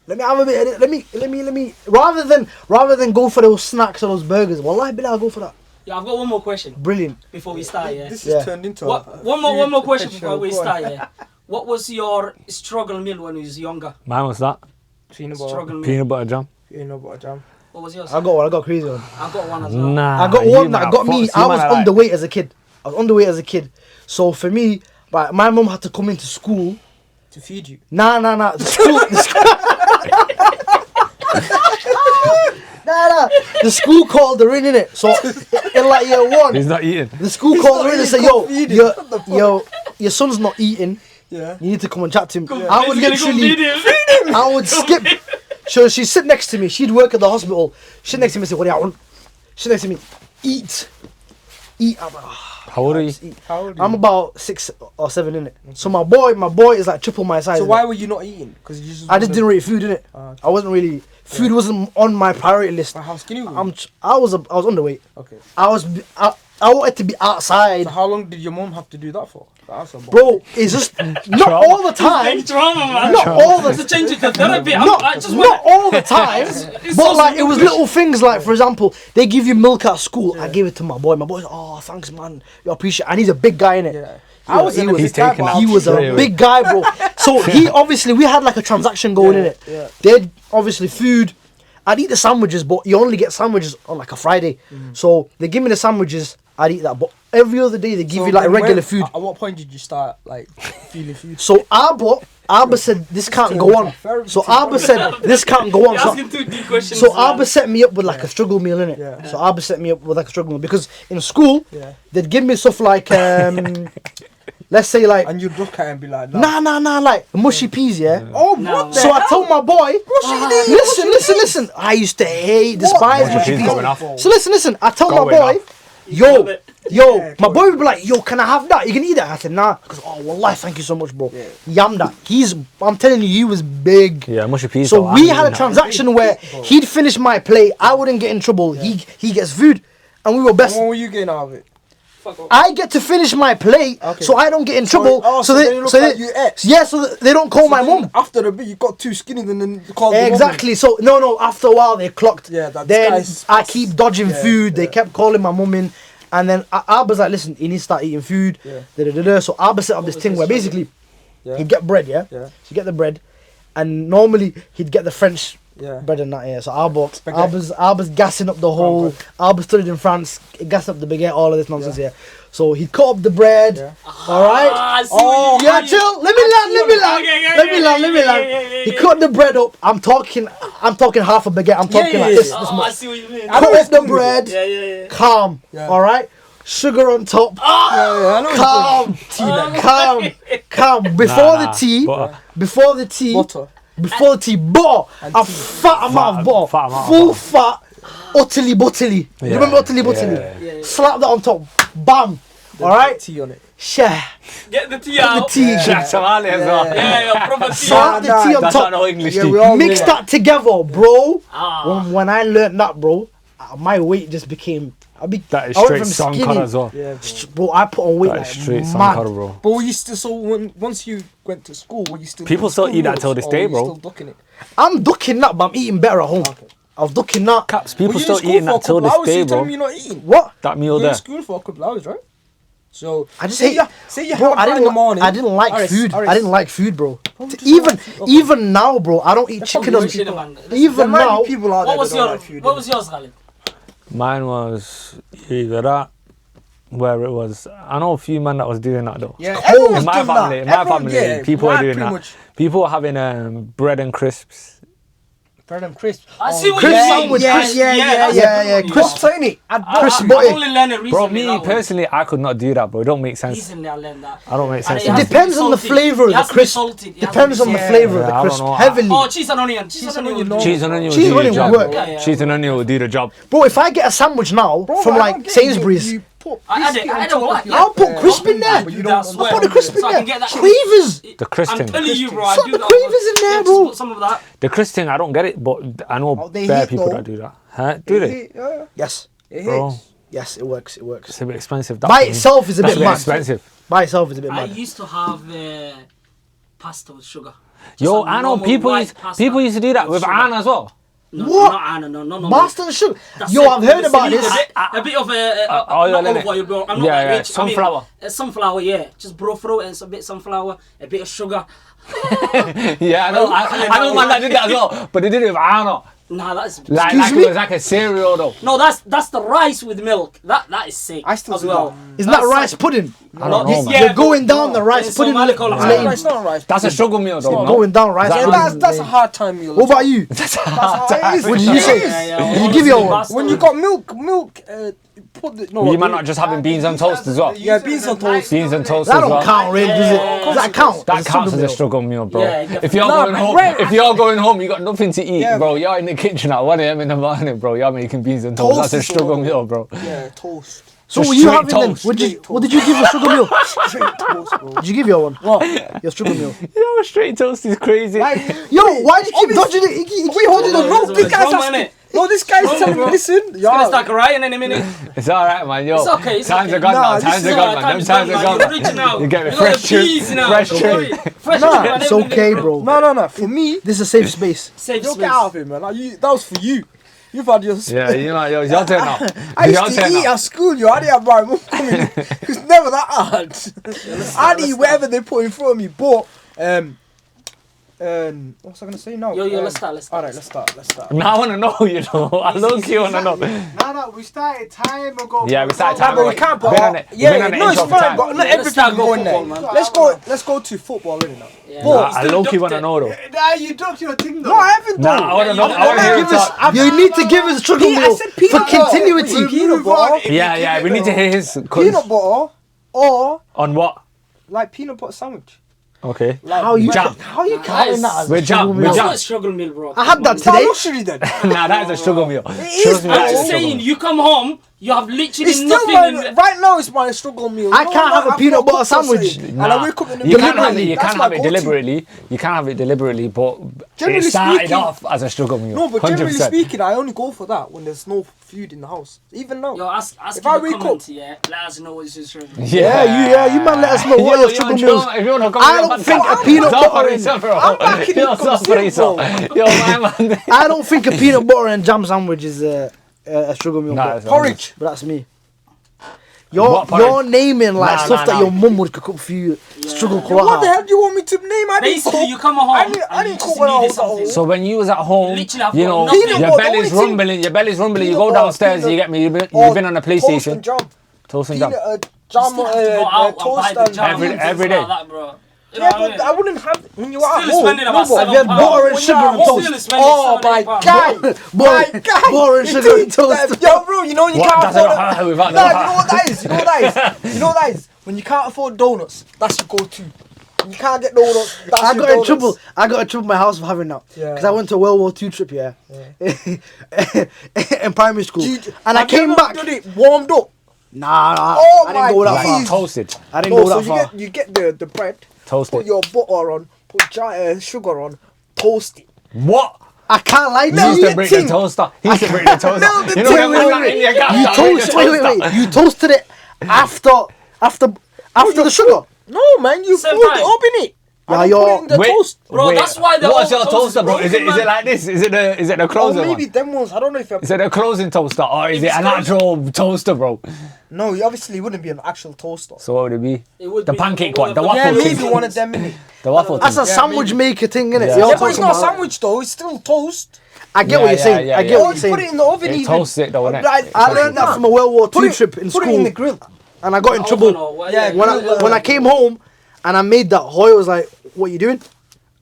Let me have a bit of it. Let me. Rather than go for those snacks or those burgers, wallahi billah, I'll go for that. Yeah, I've got one more question Brilliant. before we start. Yeah. This Yeah. has turned into One more question food before we show. Go on. start. Yeah. What was your struggle meal when you was younger? Mine was that. Peanut butter. Struggle meal. Peanut butter jam. Peanut butter jam. What was yours? I got one. I got a crazy one. I got one as well. Nah. I got you one man that are got me. fucks. You I was man are like- underweight as a kid. So for me, right, my mum had to come into school. To feed you. Nah. The school. Nah. The school called her in it. So in like year one, He's not eating. the school called her in and said, "Yo, feed him. What the fuck? your son's not eating. Yeah. You need to come and chat to him." Yeah. I would He's gonna go literally, feed him. I would skip. So she'd sit next to me. She'd work at the hospital. She'd next to me and say, "What do you want?" She'd next to me, eat. I'm like, How old are you? eat. How old are I'm you? about 6 or 7 in it. So my boy is like triple my size. So innit? why were you not eating? Because you just. I just didn't rate food in it. Okay. I wasn't really. Food wasn't on my priority list. How skinny were you? I was underweight. Okay. I wanted to be outside. So how long did your mom have to do that for? That's a Bro, it's just not all the time. Big trauma, man. Not all the To change it to therapy. I just not want. all the time, It's but so like it was selfish. little things like, for example, they give you milk at school. I gave it to my boy. My boy's, oh, thanks, man. You appreciate. And he's a big guy in it. Yeah. I was in he a was- big He's guy, taking but that. He was a Straight away. big guy, bro. So he obviously we had like a transaction going in it. Yeah. They'd obviously food. I'd eat the sandwiches, but you only get sandwiches on like a Friday. So they give me the sandwiches. I'd eat that. But every other day they give So you like then regular when- food. At what point did you start like feeling food? So Abba said this can't go on. So Abba said this can't go on. You're So, asking too deep questions. so Abba set me up with like a struggle meal in it. Yeah. So Abba set me up with like a struggle meal because in school Yeah. they'd give me stuff like let's say like And you'd look at it and be like, nah. nah like mushy peas, yeah. Oh, No. what the So I hell? told my boy, listen. I used to hate, despise Mushy mushy peas peas. going off. So listen. I told my Going boy, off. yo, Yeah, my boy would be like, yo, can I have that? You can eat that. I said, nah. Because oh, wallahi, thank you so much, bro. Yeah. Yam that. I'm telling you, he was big. Yeah, mushy peas. So though, we I'm had a eating transaction where he'd finish my plate, I wouldn't get in trouble. He gets food, and we were best. What were you getting out of it? Fuck off. I get to finish my plate, Okay. so I don't get in trouble. so they look like you ate. yeah, so they don't call my So then mum. After the bit, you got too skinny, then called the woman. Exactly. So no. After a while, they clocked. Yeah, that Then guy's- I keep dodging Yeah, food. They yeah. kept calling my mum in, and then Abba's like, "Listen, he needs to start eating food." Yeah. Da-da-da-da. So Abba set up this was thing this where for? basically Yeah. he'd get bread. Yeah. Yeah. So he'd get the bread, and normally he'd get the French Yeah. bread and that. Yeah. So Spaghetti. Abba's gassing up the whole. Abba studied in France, gassing up the baguette, all of this nonsense. Yeah. So he'd cut up the bread. Yeah. All right. Ah, I see Oh, what you- Yeah, chill. Let me land. Let me land. Yeah. He cut the bread up. I'm talking half a baguette. I'm talking like this Oh, I much. see what you mean. I know Cut it's up the good. bread. Yeah. Calm. Yeah. All right. Sugar on top. Yeah, I know it's Calm. Calm. Before the tea. butter. Before the tea. butter. Before the tea. Butter. And A tea. fat amount of butter. fat amount of Full butter. fat. Utterly butterly. You Yeah, remember utterly butterly? yeah. Slap that on top. Bam. Then All right. put tea on it. Share. Get the tea The out. tea. Yeah. Somali as well. Yeah, proper tea. Slap the Nah, tea on That's top. not no English Yeah, tea. we all Mix know that together, bro. Ah. When I learned that, bro, my weight just became. That is I went straight from sun skinny- color as well. Yeah, Bro, I put on weight That like is straight sun mad. color, bro. but were you still once you went to school, were you still People doing still school eat that meals, till this or day, were you bro. Still ducking it. I'm ducking that, but I'm eating better at home. Okay. I was ducking that. Caps, Were people you in still school eating for a that till couple this hours? day, You telling bro. me you're not eating? What? That You meal were there. in school for a couple hours, right? So I just say hate. you Bro, have I that in didn't. the morning. I didn't like Aris, food. Aris. I didn't like food, bro. just Even like food, okay. even now, bro, I don't eat chicken on. Bullshit, man. Even There might now, be people out there What was that don't your like food. What was yours, Khalid? Mine was either that, where it was. I know a few men that was doing that though. Yeah, cold. everyone's In my done family, that. in my Everyone- family, yeah, people were mine doing pretty that. much. People were having bread and crisps. Bread and crisps. I see what Crisp you mean. sandwich, crisp, that's crisp. Crisps, ain't it? And Crisp I butty. only learned it recently. Bro, me that one. personally, I could not do that, bro. It don't make sense. Recently, I learned that. I don't make sense. And to it me. has to be Depends on the salted. flavour of It the has to be crisp. salted. It has to Depends be on the salted. flavour of Yeah, the I don't crisp. know. Heavily. Oh, cheese and onion. Cheese and onion. Cheese and onion will Cheese do and the onion job. will work. Yeah, yeah. Cheese and onion will do the job. Bro, if I get a sandwich now Bro, from I like don't get Sainsbury's, You put I had it- biscuit I on had it top all of like your- that. I'll put crisp in there. But you I don't swear. put the crisp in So I there. can get that. Quavers. The crisp I'm thing. telling you, bro. I Slap do the that. quavers in there, Yeah, bro. just put some of that. The crisp thing, I don't get it, but I know Oh, they bare hit people though. that do that. Huh? Do they? Yeah, Yes. it Bro, hits. Yes, it works. It works. it's a bit expensive. That By for me. itself is a That's bit a bit mad. expensive. By itself is a bit I mad. used to have pasta with sugar. Just Yo, a I know normal people white used, pasta people used to do that with sugar. Anna as well. No, What? not Anna, no. Master and sugar. That's Yo, it. I've heard It's about a this. bit of a oil, not olive innit? oil, bro. I'm not Yeah, like yeah, rich. sunflower. Sunflower, yeah. Just bro through it and a bit sunflower, a bit of sugar. Yeah, I know. I know man that did that as well, but they did it with Anna. Nah, that's Like me? it was like a cereal though. no. That's the rice with milk. That is sick. I still as do well. that. Isn't that That's rice like- pudding? I don't know, man. Yeah, You're going down the rice in pudding Somali call it lane. No, it's not rice. That's a struggle meal though. not No? Going down rice That Yeah, pudding. that's a hard time meal. What about you? That's That's how it is. What did you say? Yeah, Did you give your one? pasta When you with- got milk, put the no. You might not just having beans on toast as well. Yeah, beans on toast. Beans and toast That as don't well. count, really, does it? Does that count? That It's counts as struggle a meal. struggle meal, bro. Yeah, If you're Nah, going home, bread- if you're going home, you got nothing to eat, Yeah. bro. You're in the kitchen at 1 a.m. in the morning, bro. You're making beans and toast. Toast That's a is struggle all- meal, bro. Yeah, toast. So Just what you straight having then? toast. What did you give your struggle meal? Straight toast, bro. Did you give your one? What? Your struggle meal. Yo, straight toast is crazy. Yo, why do you keep dodging it? He keep holding the rope. This guy's Wrong, asking. innit? No, this guy's telling me, listen. It's gonna Yeah. start crying in a minute. It's alright, man. Yo, It's okay, it's times okay. are gone Nah, now. this Times is are gone, man. Them times are gone. You're rich now. You get me got fresh the trim, peas now. fresh Don't trim. worry. Fresh Nah, trim and it's everything, okay, bro. No. For me, This is a safe space. Safe you space. get out of it, man. Like, that was for you. You've had your. Yeah, you know, yo, it's your turn now. I It's your used to turn eat now. at school, yo. I didn't have my mum coming. It was never that hard. I'd eat whatever they put in front of me, but What's I gonna say now? Yo, let's start. All right, let's start. Now I want to know, you know. I low-key want to know. No, we started time ago. Yeah, we started Nah, time but ago. we can't. We've been on it. We've Yeah, been on it no, it's intro for fine. time. But not Let's everything start can go in football, there. man. Let's go to football already now. Yeah. Nah, I low-key want to know, though. Nah, you ducked your thing though. No, I haven't. Nah, though. I want to know. you I want to hear give him us- talk. You need to give us a struggle I meal said for peanut butter. continuity. Wait, peanut butter. Yeah, we need to hear his. Peanut butter or On what? like peanut butter sandwich. Okay. Like, How you Jam. counting that as a With jam, struggle with meal? That's jam. not struggle meal, bro. I had that It's not today. luxury then. Nah, that is a struggle meal. is, Trust me, bro. that I'm is a just struggle saying, meal. you come home, you have literally It's still nothing. my, right now. It's my struggle meal. I can't have a peanut butter sandwich. And I wake up in the You can't have it. deliberately. You That's can't my have it go-to. deliberately. You can't have it deliberately. But Generally it started speaking- off as a struggle meal. No, but generally 100%. speaking, I only go for that when there's no food in the house. Even now. Yo, ask If in I the wake comments, up- yeah. Let us know what's your struggle. Yeah, you man, let us know what your struggle meals. If you want to come I in, don't think a peanut butter and I'm back in the concept, Yo, my man. I don't think a peanut butter and jam sandwich is a struggle meal. Nah, but- it's Porridge. But that's me. What porridge? You're naming like Nah, stuff nah, that nah. your mum would cook up for you. Struggle What the cloth. hell do you want me to name? I didn't Basically, cook. you come home. I didn't and you cook just when I needed was at home. something. So when you was at home, Literally, I've you got know, nothing. Peanut your butter, belly's the only rumbling, you Peanut go butter, downstairs, peanut- you get me, you've or been on the Toast PlayStation, and jam. toast and jam. Peanut, jam, Still have to go out and buy toast the and jam Every- and every things day. like that, bro. You Yeah, know what I but mean? I wouldn't have when you were at Still home. spending about but £7 Have you had butter and when sugar you're and at home- toast? Still spending Oh £7, my £8. god, my god, butter and It sugar and is- toast. Yo, bro, you know you What? can't That's afford. not how without Nah, the- you know what that is. You know what that is. You know what that is. When you can't afford donuts, that's your go-to. When you can't get donuts, that's I your got in donuts. trouble. I got in trouble in my house for having that. Yeah. Because I went to a World War II trip, yeah. in primary school. And I Have you came ever back. done it warmed up. Nah, Oh I my didn't go that God. far. Like toasted, I didn't No, go so that far. you get the bread, put toasted. your butter on, put sugar on, toast it. What? I can't lie to He used you. to break the toaster. He used to break the toaster. Melt the You know tin. when Wait, we're wait, in your wait. gaff, You I break the toast. Wait. toaster. You toasted it after the sugar. No, man, you Same fold time. it up in it. Yeah, I don't put it in the Wait, toast. Bro, wait, that's why the What's whole your toast toaster, is bro? Is it broken, like this? Is it the Or closing maybe one? them ones. I don't know if Is it a closing toaster or is it it's an closing- actual toaster, bro? No, it obviously wouldn't be an actual toaster. So what would it be? It would The be pancake one one, of the the- waffle Yeah, thing. maybe one of them in it. The waffle That's thing. a sandwich maker thing, innit? Yeah. You're Yeah, but it's talking not a about- sandwich though. It's still toast. I get Yeah, what you're yeah, saying. yeah, I yeah. get Or what you you're put it saying. in the oven It even. toasts it though, innit? Right, I learned that from a World War II trip in Put it in the school, grill. and I got in Oven trouble. or what- Yeah, When I came home and I made that, Hoy was like, "What you doing?"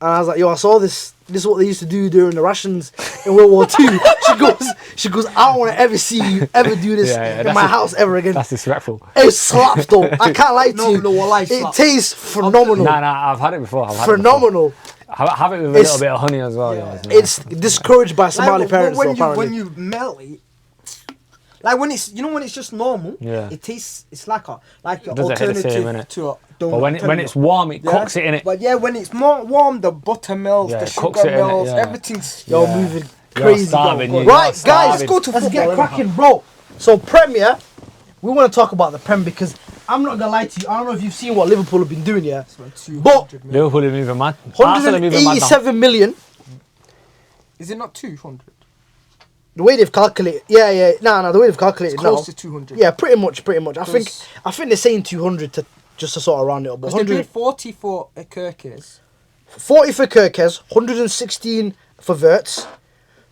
And I was like, "Yo, I saw this. This is what they used to do during the rations in World War II." She goes, "I don't want to ever see you ever do this Yeah, in that's my it. house ever again." That's disrespectful. It slaps though. I can't lie to No, you. no, wallahi, It slap. tastes phenomenal. Nah, I've had it before. I've had it before. Phenomenal. Have it with a It's- little bit of honey as well. Yeah. Yeah. It's discouraged by Somali Like, parents though, when apparently. you melt it, like when it's when it's just normal, Yeah. it tastes it's like an doesn't hit the same, alternative innit? to a donut. But when I'm telling it's you. warm, it Yeah? cooks it in it. But yeah, when it's more warm, the butter melts, Yeah, the it cooks sugar it, innit? melts, Yeah. everything's. You're Yeah. moving You're crazy. starving, bro. you. Right, You're guys, starving. Let's go to let's football. get cracking, bro. So Premier, we want to talk about the Prem because I'm not gonna lie to you. I don't know if you've seen what Liverpool have been doing, yeah. But Liverpool are moving mad. Arsenal are moving mad now. 187 million. Is it not 200? The way they've calculated, no, the way they've calculated It's now, close to 200. yeah, pretty much. I think Because- they're saying 200 to just to sort of round it up. But Because they 100, paid 40 for a Kirkes. 40 for Kirkes, 116 for Wirtz,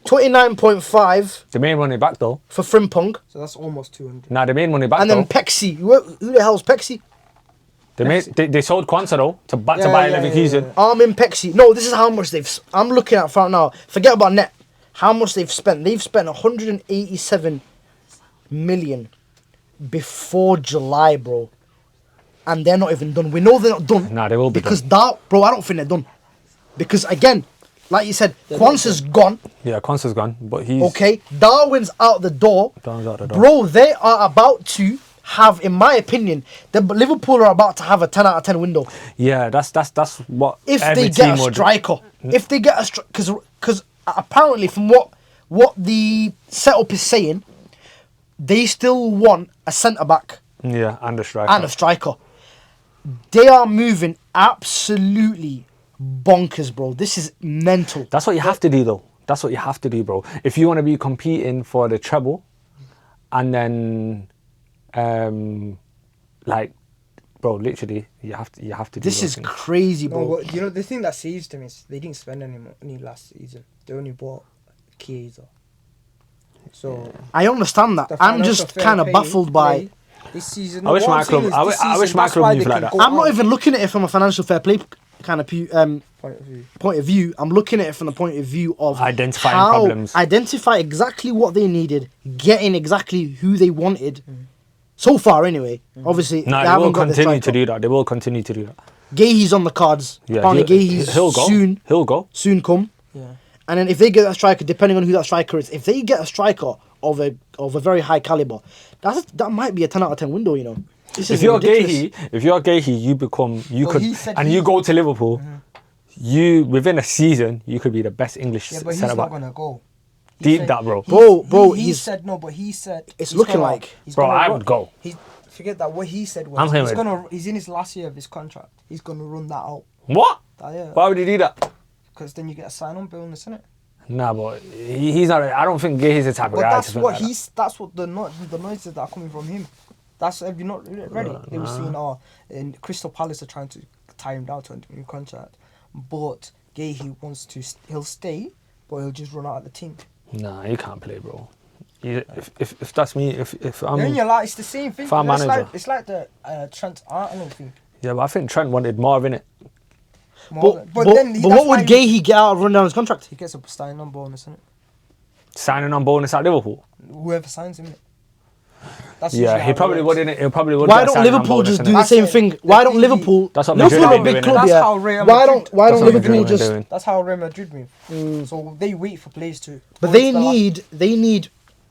29.5 They made money back though. for Frimpong, So that's almost 200. Nah, they made money back and though. then Pexi. Who the hell's Pexi? They sold Kwanzaa though to buy Yeah, Leverkusen. Armin Pexi. No, this is how much I'm looking at right now. Forget about net. How much they've spent? They've spent 187 million before July, bro. And they're not even done. We know they're not done. Nah, they will be because done. that, bro. I don't think they're done. Because again, like you said, Kwanzaa's gone. Yeah, Kwanzaa's gone, but he's Okay, Darwin's out the door. Darwin's out the door. Bro, they are about to have, in my opinion, Liverpool are about to have a 10 out of 10 window. Yeah, that's what If every they team get a would. striker. If they get a striker. Because apparently from what the setup is saying, they still want a centre-back Yeah, and a striker. and a striker. They are moving absolutely bonkers, bro. This is mental. That's what you have to do, though. That's what you have to do, bro. If you want to be competing for the treble, and then, like, bro, literally, you have to. Do This those is things. crazy, No, bro. but you know the thing that saves them is they didn't spend any money last season. They only bought Chiesa. So I understand that. the I'm financial just fair kind of play baffled by. play this season. I wish what I'm my saying club- is I this wi- I wish season, my that's club why moved they like can that. go I'm not out. even looking at it from a financial fair play kind of Point of view. point of view. I'm looking at it from the point of view of Identifying how problems. identify exactly what they needed, getting exactly who they wanted. So far, anyway. Obviously, No, they they haven't will got the continue to striker. do that. They will continue to do that. Gahey's on the cards. Yeah, Apparently, Gahey's he'll go. soon He'll go. come. Yeah. And then if they get that striker, depending on who that striker is, if they get a striker of a very high caliber, that might be a 10 out of 10 window. You know, this If is you're ridiculous. Gahey, you become Well, he said and he- you go to Liverpool. You within a season, you could be the best English Yeah, but he's centre not back. gonna go. He Deep said- that, bro. Bro, he he's- said no, but he said It's he's looking gonna- like- he's Bro, gonna I run- would go. He forget that what he said was I'm him he's with- he's in his last year of his contract. He's gonna run that out. What? Yeah, Why would he do that? because then you get a sign-on bonus, innit? Nah, but he's not. I don't think Gahey's the type of But guy. that's to think what like that. that's what the noises that are coming from him. That's have you not read it? They were saying, in Crystal Palace are trying to tie him down to a new contract, but Gahey wants to. He'll stay, but he'll just run out of the team. Nah, you can't play, bro. If that's me, if I'm, Then you're like, it's the same thing. farm It's manager. like the Trent Arnold thing. yeah, but I think Trent wanted more in it. More But then that's what why would Gahey get out of running down his contract? He gets a sign-on bonus, innit? Signing on bonus at Liverpool. Whoever signs him, innit? That's Yeah, usually he how it probably works. wouldn't. He probably would. Why get a don't signing on Liverpool bonus, just innit? do the That's same it. thing? The Why don't thing- Liverpool? That's what Liverpool Madrid are a are big doing, club, innit? That's yeah. how Real Why Madrid- don't That's what Liverpool Madrid are just? doing. That's how Real Madrid move. So they wait for players to. But they need.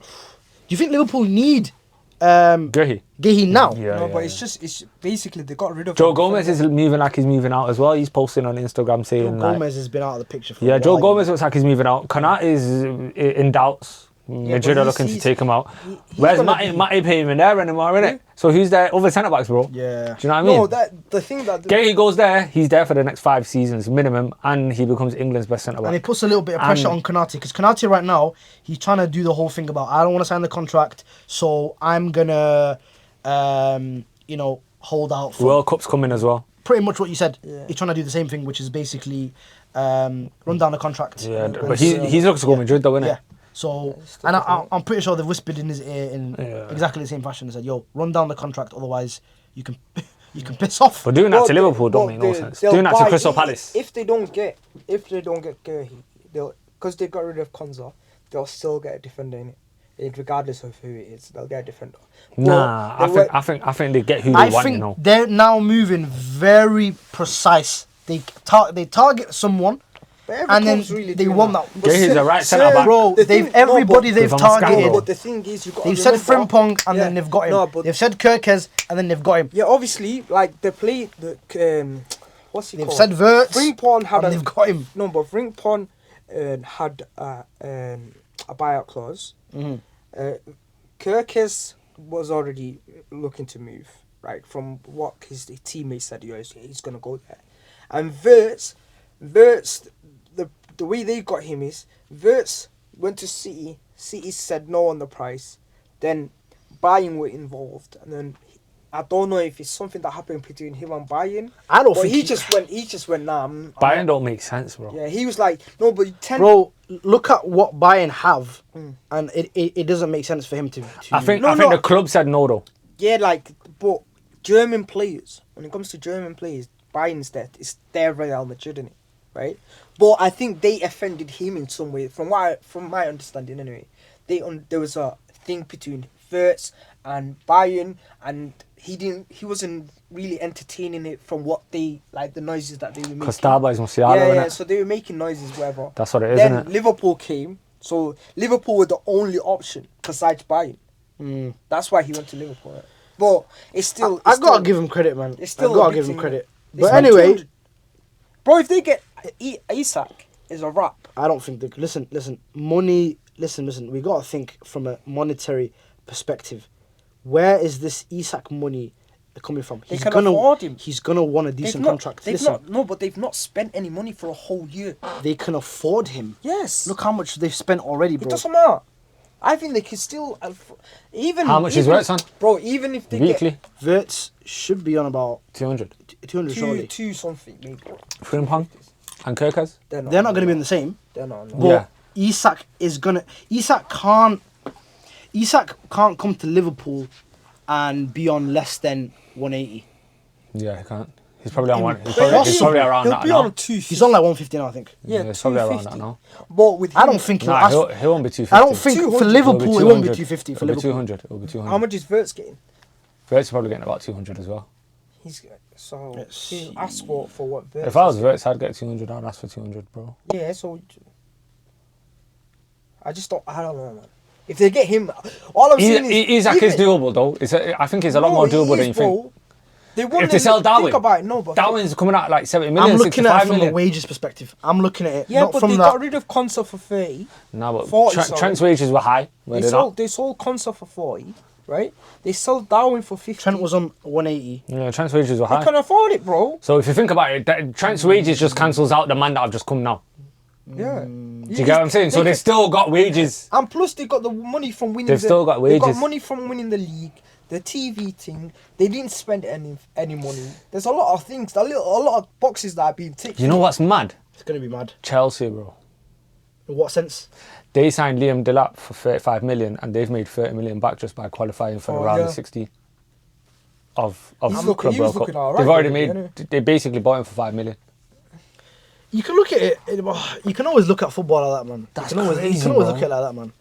Do you think Liverpool need Gahey. Gahey now? Yeah, No, yeah, but yeah. it's basically they got rid of. Joe him. Gomez is moving like he's moving out as well. He's posting on Instagram saying Joe like, Gomez has been out of the picture for yeah, a Joe while. Gomez looks like he's moving out. Kanat is in doubts. Madrid but are looking to he's- take him out. he's Where's gonna Matty? be- Matty ain't even there anymore, innit? So who's there? Other centre backs, bro. Yeah. Do you know what I mean? No, that the thing that Gahey goes there. He's there for the next 5 seasons minimum, and he becomes England's best centre And it back. puts a little bit of pressure And- on Konate because Konate right now he's trying to do the whole thing about I don't want to sign the contract, so I'm gonna, hold out for World Cup's coming as well. pretty much what you said. Yeah. He's trying to do the same thing, which is basically run down the contract. Yeah, And but he's looking to go Madrid though, innit? Yeah. So, still and different. I'm pretty sure they've whispered in his ear in Yeah. exactly the same fashion and said, "Yo, run down the contract, otherwise you can you can piss off." But doing that Well, to Liverpool don't make no sense. they'll Doing that to buy- Crystal Palace. If they don't get Gahey, they'll because they got rid of Konza, they'll still get a defender in it. Regardless of who it is, they'll get a defender. Nah, But I think they get who they I want. think You know. they're now moving very precise. They target someone, every and then club's really they doing want that. that. But Gahey's say- a right say- centre back. Bro, the they've thing- everybody no, they've With a Moscato. targeted. but the thing is, you got. They've said Frimpong and Yeah. then they've got him. No, but They've said Kirkes and then they've got him. yeah, obviously, like they play the what's he They've called? said Wirtz Frimpong had and they've got him. No, but Frimpong had a buyout clause. Kirkes was already looking to move, right? From what his teammates said, he's gonna go there. And Wirtz, the way they got him is Wirtz went to City. City said no on the price. Then Bayern were involved, and then I don't know if it's something that happened between him and Bayern. I don't But think he just went nah. I'm Bayern not. don't make sense, bro. Yeah, he was like no, but Bro, look at what Bayern have, Mm. and it doesn't make sense for him to. I think No, the club said no though. yeah, like but German players. When it comes to German players, Bayern's it's their Real Madrid, innit? Right? But I think they offended him in some way. From my understanding, anyway, there was a thing between Wirtz and Bayern, and he wasn't really entertaining it from what they like the noises that they were making. Because Starboy is Musiala, yeah, innit? so they were making noises, whatever. That's what it is, Then innit? Liverpool came, so Liverpool were the only option besides Bayern. That's why he went to Liverpool. Right? But it's still. I gotta give him credit, man. It's still I gotta a give big him thing, credit. innit? But It's anyway, 200. Bro, if they get Isak, is a wrap. I don't think they listen. Money. Listen. We gotta think from a monetary perspective. Where is this Isak money coming from? They can afford him. He's gonna want a decent contract. Listen, But they've not spent any money for a whole year. they can afford him. Yes. Look how much they've spent already, it bro. doesn't matter. I think they could still even. How much is even, Wirtz on? Bro, even if they Weekly? Wirtz should be on about 200. 200 get surely. two something, maybe. Frimpong and Kirkers? They're not going to be in the same. They're not. No. But Yeah. Isak is gonna. Isak can't come to Liverpool and be on less than 180. Yeah, he can't. He's probably on one. He's But probably around he'll that be now. on 250. He's on like 150 now, I think. Yeah, he's probably around 250. that now. But with I him, don't think he'll Nah, ask. he won't be 250. I don't think for 200. Liverpool it won't be 250 for It'll be Liverpool. 200. It'll be 200. how much is Wirtz getting? Wirtz probably getting about 200 as well. He's so Let's he'll ask for what Wirtz. If I was is. Wirtz, I'd get 200. I'd ask for 200, bro. Yeah, so I don't know, man. If they get him, all I'm saying is Isak is even- doable though. I think it's a lot No, more he doable is, than you think. bro. They won If they sell Darwin, think about it, no, but Darwin's coming out like 70 million, I'm looking at it 65 from a million. wages perspective. I'm looking at it yeah, not but from they that. got rid of Consa for 30. No, but 40, sorry. Trent's wages were high. Were they not? They sold Consa for 40, right? They sold Darwin for 50. Trent was on 180. Yeah, Trent's wages were They high. can afford it, bro. So if you think about it, Trent's wages just cancels out the man that have just come now. Yeah. Do you get what I'm saying? So they still got wages. And plus, they got the money from winning. They've still got They got wages. money from winning the league, the TV thing. They didn't spend any money. There's a lot of things, a lot of boxes that are being ticked. You know what's mad? It's going to be mad. Chelsea, bro. In what sense? They signed Liam Delap for 35 million and they've made 30 million back just by qualifying for the round of 16 of He's Club looking- he was World Cup. looking alright, They've already really, made, innit? they basically bought him for 5 million. You can look at it. You can always look at football like that, man. That's you can always, crazy, you can always bro. look at it like that, man.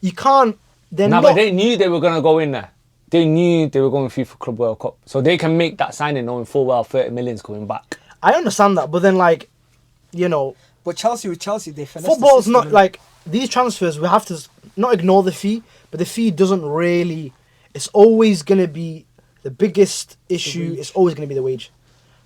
You can't. They're No, not. but they knew they were going to go in there. They knew they were going FIFA Club World Cup. So they can make that signing knowing full well 30 million's coming back. I understand that, but then like, you know, But Chelsea with Chelsea, they finessed football's the not system, like these transfers. We have to not ignore the fee, but the fee doesn't really. It's always gonna be the biggest issue. It's always gonna be the wage,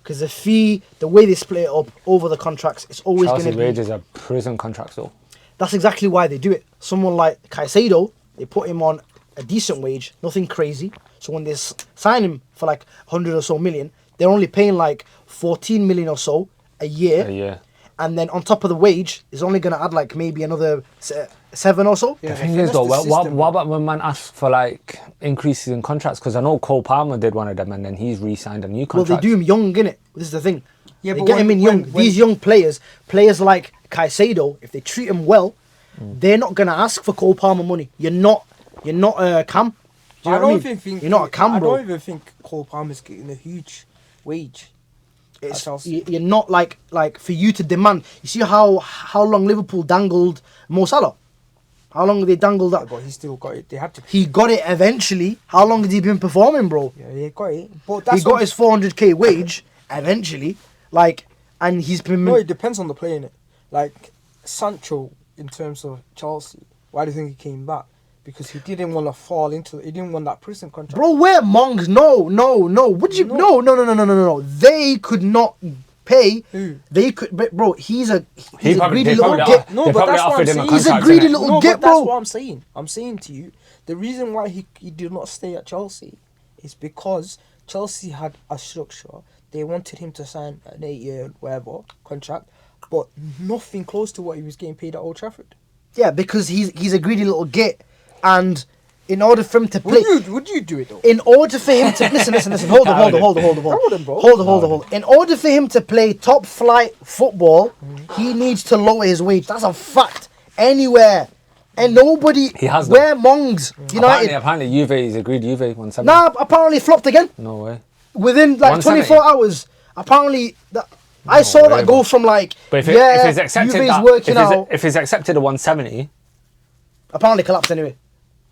because the fee, the way they split it up over the contracts, it's always Chelsea's gonna be. wages are prison contracts though. That's exactly why they do it. Someone like Caicedo, they put him on a decent wage, nothing crazy. So when they sign him for like 100 or so million, they're only paying like 14 million or so a year. Yeah. And then on top of the wage, it's only going to add like maybe another 7 or so. Yeah, The they thing is finessed though, the what system. about when man asks for like increases in contracts? Because I know Cole Palmer did one of them and then he's re-signed a new Well, contract. they do him young, innit? This is the thing. Yeah, they but get him in young. when- These young players like Caicedo, if they treat him well, they're not going to ask for Cole Palmer money. You're not Cam. Do you I know what I don't mean? even think You're not a Cam, I bro. don't even think Cole Palmer's getting a huge wage. It's, Chelsea. you're not like for you to demand. You see how long Liverpool dangled Mo Salah? How long they dangled that? But he still got it. They had to. He got it eventually. How long has he been performing, bro? Yeah, he got it. But He that's got what- his 400k wage eventually, like, and he's been. No, it depends on the player, innit? Like Sancho, in terms of Chelsea, why do you think he came back? Because he didn't want to fall into. He didn't want that prison contract. Bro, we're monks. No. Would you? No. They could not pay. Who? They could, but bro. He's a They greedy probably little git. No, they but probably that's what offered I'm him a saying. He's a contract, greedy innit? little No, git, but that's bro. what I'm saying. I'm saying to you, the reason why he did not stay at Chelsea is because Chelsea had a structure. They wanted him to sign an 8-year whatever contract, but nothing close to what he was getting paid at Old Trafford. Yeah, because he's a greedy little git, and in order for him to play, Would you do it though? in order for him to listen, hold on. I wouldn't, bro. Hold on. In order for him to play top flight football, he needs to lower his wage. That's a fact. Anywhere. And nobody. He has We're mongs. United. Apparently Juve is agreed Juve 170. Nah, apparently flopped again. No way. Within like 170. 24 hours. Apparently, I saw way, that go bro. from like, But if it's accepted Juve's that, working out. if it's accepted at 170 Apparently collapsed anyway.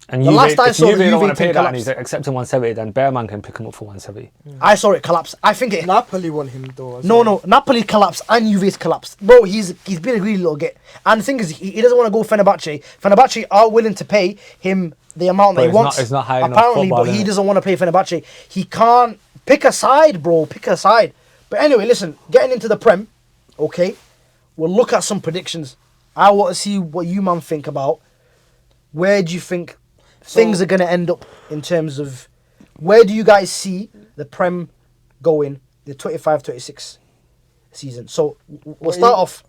and The Juve, last I if saw, Juve the don't want Juve to pay team that and he's collapsed. accepting 170, then Bearman can pick him up for 170. I saw it collapse. I think it. Napoli won him though. as No, well. no, Napoli collapsed and Juve's collapsed. Bro, he's been a greedy little git. And the thing is, he doesn't want to go Fenerbahce. Fenerbahce are willing to pay him the amount But that he it's not- wants. it's not high enough apparently, football, but he innit? doesn't want to pay Fenerbahce. He can't pick a side, bro. Pick a side. But anyway, listen, getting into the Prem, okay, we'll look at some predictions. I want to see what you man think about. Where do you think things are going to end up in terms of where do you guys see the Prem going the 25-26 season? So we'll start off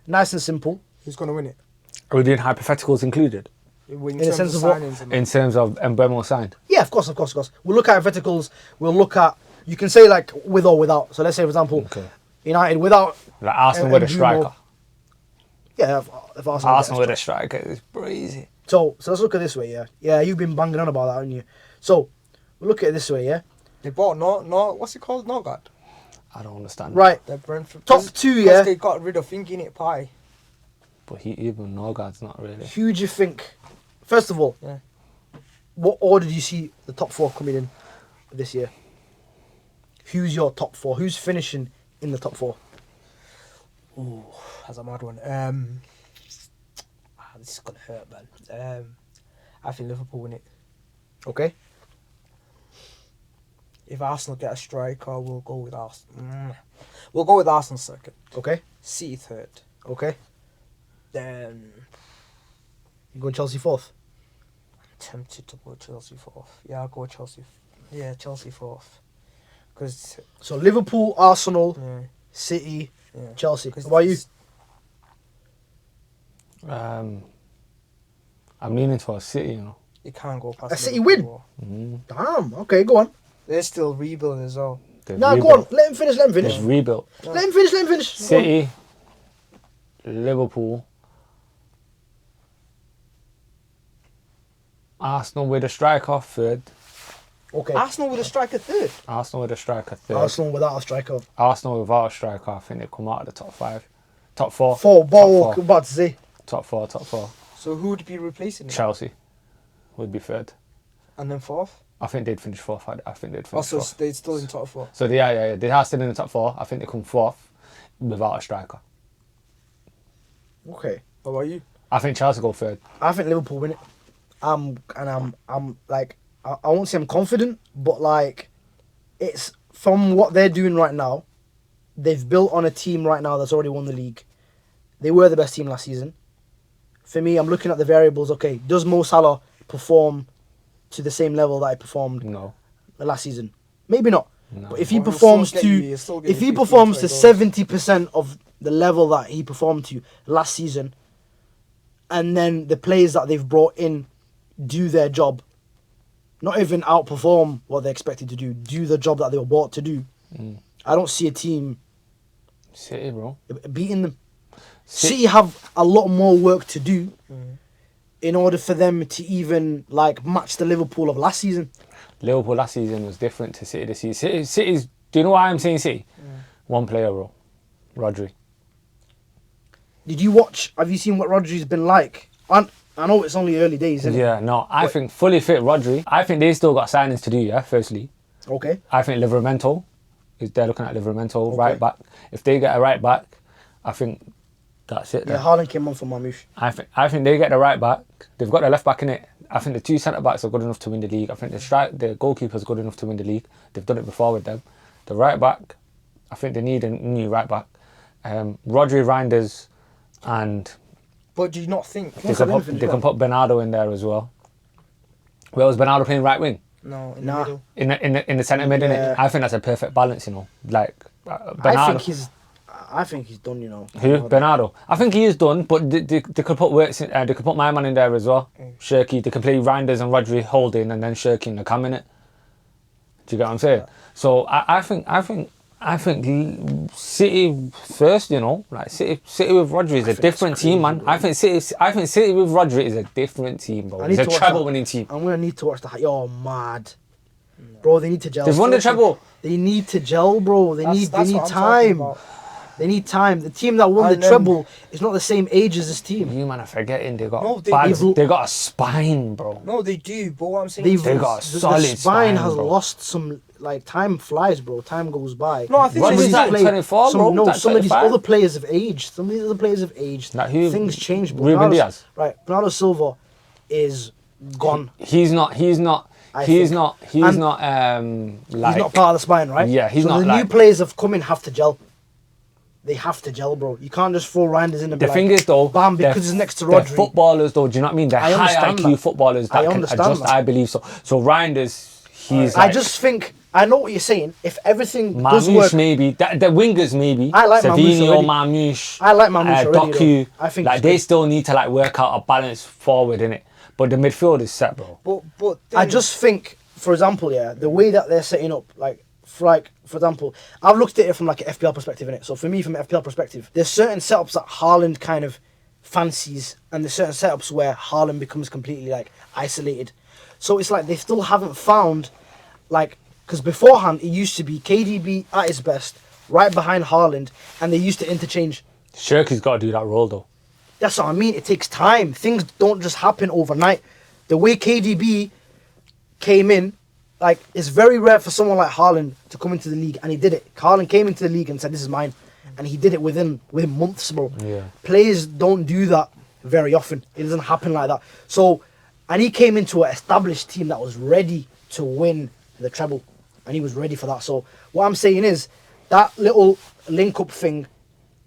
nice and simple. Who's gonna win it? Are we doing hypotheticals included? In the terms sense of of what- signings and In terms of Mbemo signed. Yeah, of course. We'll look at verticals. We'll look at. You can say like with or without. So let's say, for example, Okay. United without. Like Arsenal And with a Mbeumo- striker. Yeah, if Arsenal. Arsenal get with a striker is crazy. So let's look at it this way. Yeah. You've been banging on about that, haven't you? So we'll look at it this way. Yeah. they bought no what's it called? Norgard. I don't understand. Right. They're Brentford. Top 2. Yeah. They got rid of thinking it pie. But even Norgard's not really. Who do you think? First of all, Yeah. what order do you see the top 4 coming in this year? Who's your top 4? Who's finishing in the top 4? Ooh, that's a mad one. This is gonna hurt, man. I think Liverpool win it. Okay. If Arsenal get a striker, we'll go with Arsenal. We'll go with Arsenal second. Okay. City third. Okay. Then You going Chelsea 4th? tempted to go Chelsea fourth. Yeah, I'll go Chelsea. Yeah, Chelsea fourth. Because So Liverpool, Arsenal, yeah, City, yeah. Chelsea. 'Cause How about you? I'm leaning towards City, you know. You can't go past A City Liverpool. Damn. Okay, go on. They're still rebuilding as well. They've No, go on. rebuilt. Let him finish. They've rebuilt. Let him finish. Go on. City, Liverpool, Arsenal with a striker third. Okay. Arsenal with a striker third. Arsenal with a striker third. Arsenal without a striker. Arsenal without a striker, I think they come out of the top 5. Top 4. Four. Ball. Top 4. About to say. Top 4. So who would be replacing them? Chelsea would be third. And then fourth. I think they'd finish 4th. I think they'd finish Also, 4th. they're still in top four. So they are still in the top 4. I think they come 4th without a striker. Okay. What about you? I think Chelsea go third. I think Liverpool win it. I'm like, I won't say I'm confident, but like, it's from what they're doing right now. They've built on a team right now that's already won the league. They were the best team last season. For me, I'm looking at the variables. Okay, does Mo Salah perform to the same level that he performed No. last season? Maybe not. No. But if he Well, he'll performs still get to, you- he'll still get if you he 15, performs to 20 goals. 70% of the level that he performed to last season, and then the players that they've brought in do their job, not even outperform what they're expected to do the job that they were brought to do. I don't see a team City, bro. beating them. City have a lot more work to do in order for them to even like match the Liverpool of last season. Liverpool last season was different to City this season. City's. Do you know why I'm saying City? One player, bro. Rodri. Did you watch? Have you seen what Rodri's been like? I know it's only early days, isn't it? Yeah, no. I think fully fit Rodri. I think they still got signings to do. Yeah, firstly. Okay. I think Livermento. They're looking at Livermento right back. If they get a right back, I think that's it. Yeah, Then. Haaland came on for Mamouche. I think they get the right back. They've got the left back in it. I think the 2 centre backs are good enough to win the league. I think the goalkeeper's good enough to win the league. They've done it before with them. The right back, I think they need a new right back. Rodri, Reinders, and But do you not think? they can put Bernardo in there as well. Where was Bernardo playing right wing? No, in Nah. the middle. In the centre mid, innit? Yeah. I think that's a perfect balance, you know. Like I Bernardo. think he's done, you know. Who? Bernardo. I think he is done, but they could put works in, they could put my man in there as well. Shirky. They could play Reinders and Rodri holding, and then Shirky in the cam in it. Do you get what I'm saying? So I think City first, you know, like City with Rodri is a different team, man. I think City with Rodri is a different team, bro. I It's need a to watch treble that. winning team. I'm gonna need to watch that. You're mad, bro. They need to gel. They've won the treble. They need to gel, bro. They need That's what I'm talking time. about. They need time. The team that won And the treble is not the same age as this team. You man are forgetting they got No, they got a spine, bro. No, they do. But what I'm saying, They've They got a the solid spine spine, has bro. lost some. Like time flies, bro. Time goes by. No, I think Rodri's they these like did. players- 24, bro. No, Like some of these 25. other players have aged. Some of these other players have aged. Like who? Things change. Bro. Ruben Bernardo- Diaz. Right, Bernardo Silva is gone. He's not. I think. Like. He's not part of the spine, right? Yeah, he's so not the like- new players have come in have to gel. They have to gel, bro. You can't just throw Reinders in and be The like, thing is, though, bam, they're- because it's next to they're Rodri. footballers, though. Do you know what I mean? They're I high understand IQ that. footballers I that can understand adjust. that. I believe so. So Reinders, he's. I like, just think I know what you're saying. If everything does Mamouche work, maybe the wingers maybe. I like Mamouche Savinho, already. Mamouche. I like Mamouche already, Doku. though. I think like he's they good. still need to like work out a balance forward in it. But the midfield is set, bro. But I then- just think, for example, yeah, the way that they're setting up, for example, I've looked at it from like an FPL perspective, innit? So for me, from an FPL perspective, there's certain setups that Haaland kind of fancies, and there's certain setups where Haaland becomes completely like isolated. So it's like they still haven't found, like, because beforehand it used to be KDB at his best, right behind Haaland, and they used to interchange. Shirky's got to do that role though. That's what I mean. It takes time. Things don't just happen overnight. The way KDB came in, like, it's very rare for someone like Haaland to come into the league, and he did it. Haaland came into the league and said, "This is mine," and he did it within months, bro. Yeah. Players don't do that very often. It doesn't happen like that. So, and he came into an established team that was ready to win the treble, and he was ready for that. So, what I'm saying is that little link-up thing,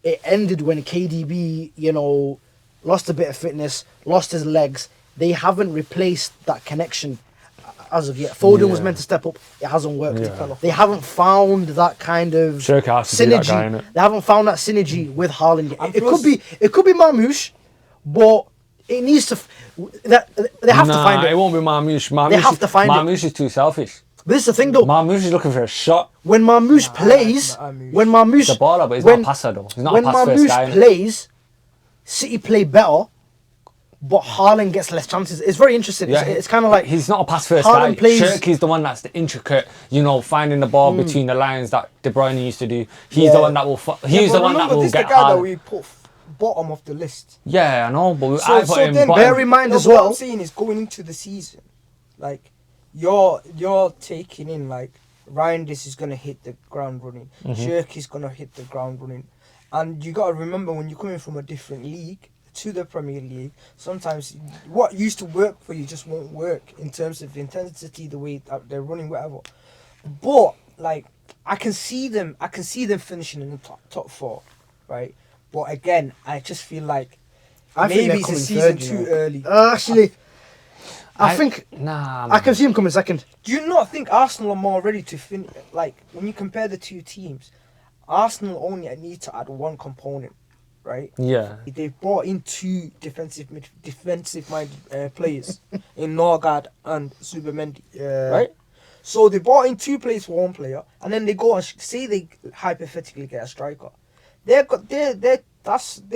it ended when KDB, lost a bit of fitness, lost his legs. They haven't replaced that connection as of yet. Foden was Yeah. meant to step up. It hasn't worked. Yeah. They haven't found that kind of Shirky has to be that guy, innit? They haven't found that synergy with Haaland yet. And It plus- could be Marmoush, but it needs to. They have to find it it. won't be Marmoush. They have to find it. Marmoush is too selfish. This is the thing, though. Marmoush is looking for a shot. When Marmoush Nah, plays, Marmoush. when Marmoush, The baller, but he's when- not a passer though. He's not when a pass first guy. Marmoush innit? plays, City play better, but Haaland gets less chances. It's very interesting. Yeah, It's kind of like he's not a pass first Haaland guy. plays- Shirky's the one that's the intricate, finding the ball between the lines that De Bruyne used to do. He's Yeah. the one that will. He's but the one that remember, will this get the guy that Haaland. we put bottom of the list. Yeah, I know, but So- I put so him then bottom. bear in mind No, as but What well. I'm saying is going into the season, like you're taking in like Ryan. This is gonna hit the ground running. Shirky's gonna hit the ground running, and you gotta remember when you're coming from a different league to the Premier League, sometimes what used to work for you just won't work in terms of the intensity, the way that they're running, whatever. But like I can see them finishing in the top four, right? But again, I just feel like I think maybe they're it's a coming season third, too early. Actually, I think Nah, I can see him coming second. Do you not think Arsenal are more ready to finish? Like when you compare the two teams, Arsenal only need to add one component, right? Yeah. They've brought in two defensive-minded players in Norgard and Zubimendi, Yeah. right? So they brought in two players for one player, and then they go and say they hypothetically get a striker. They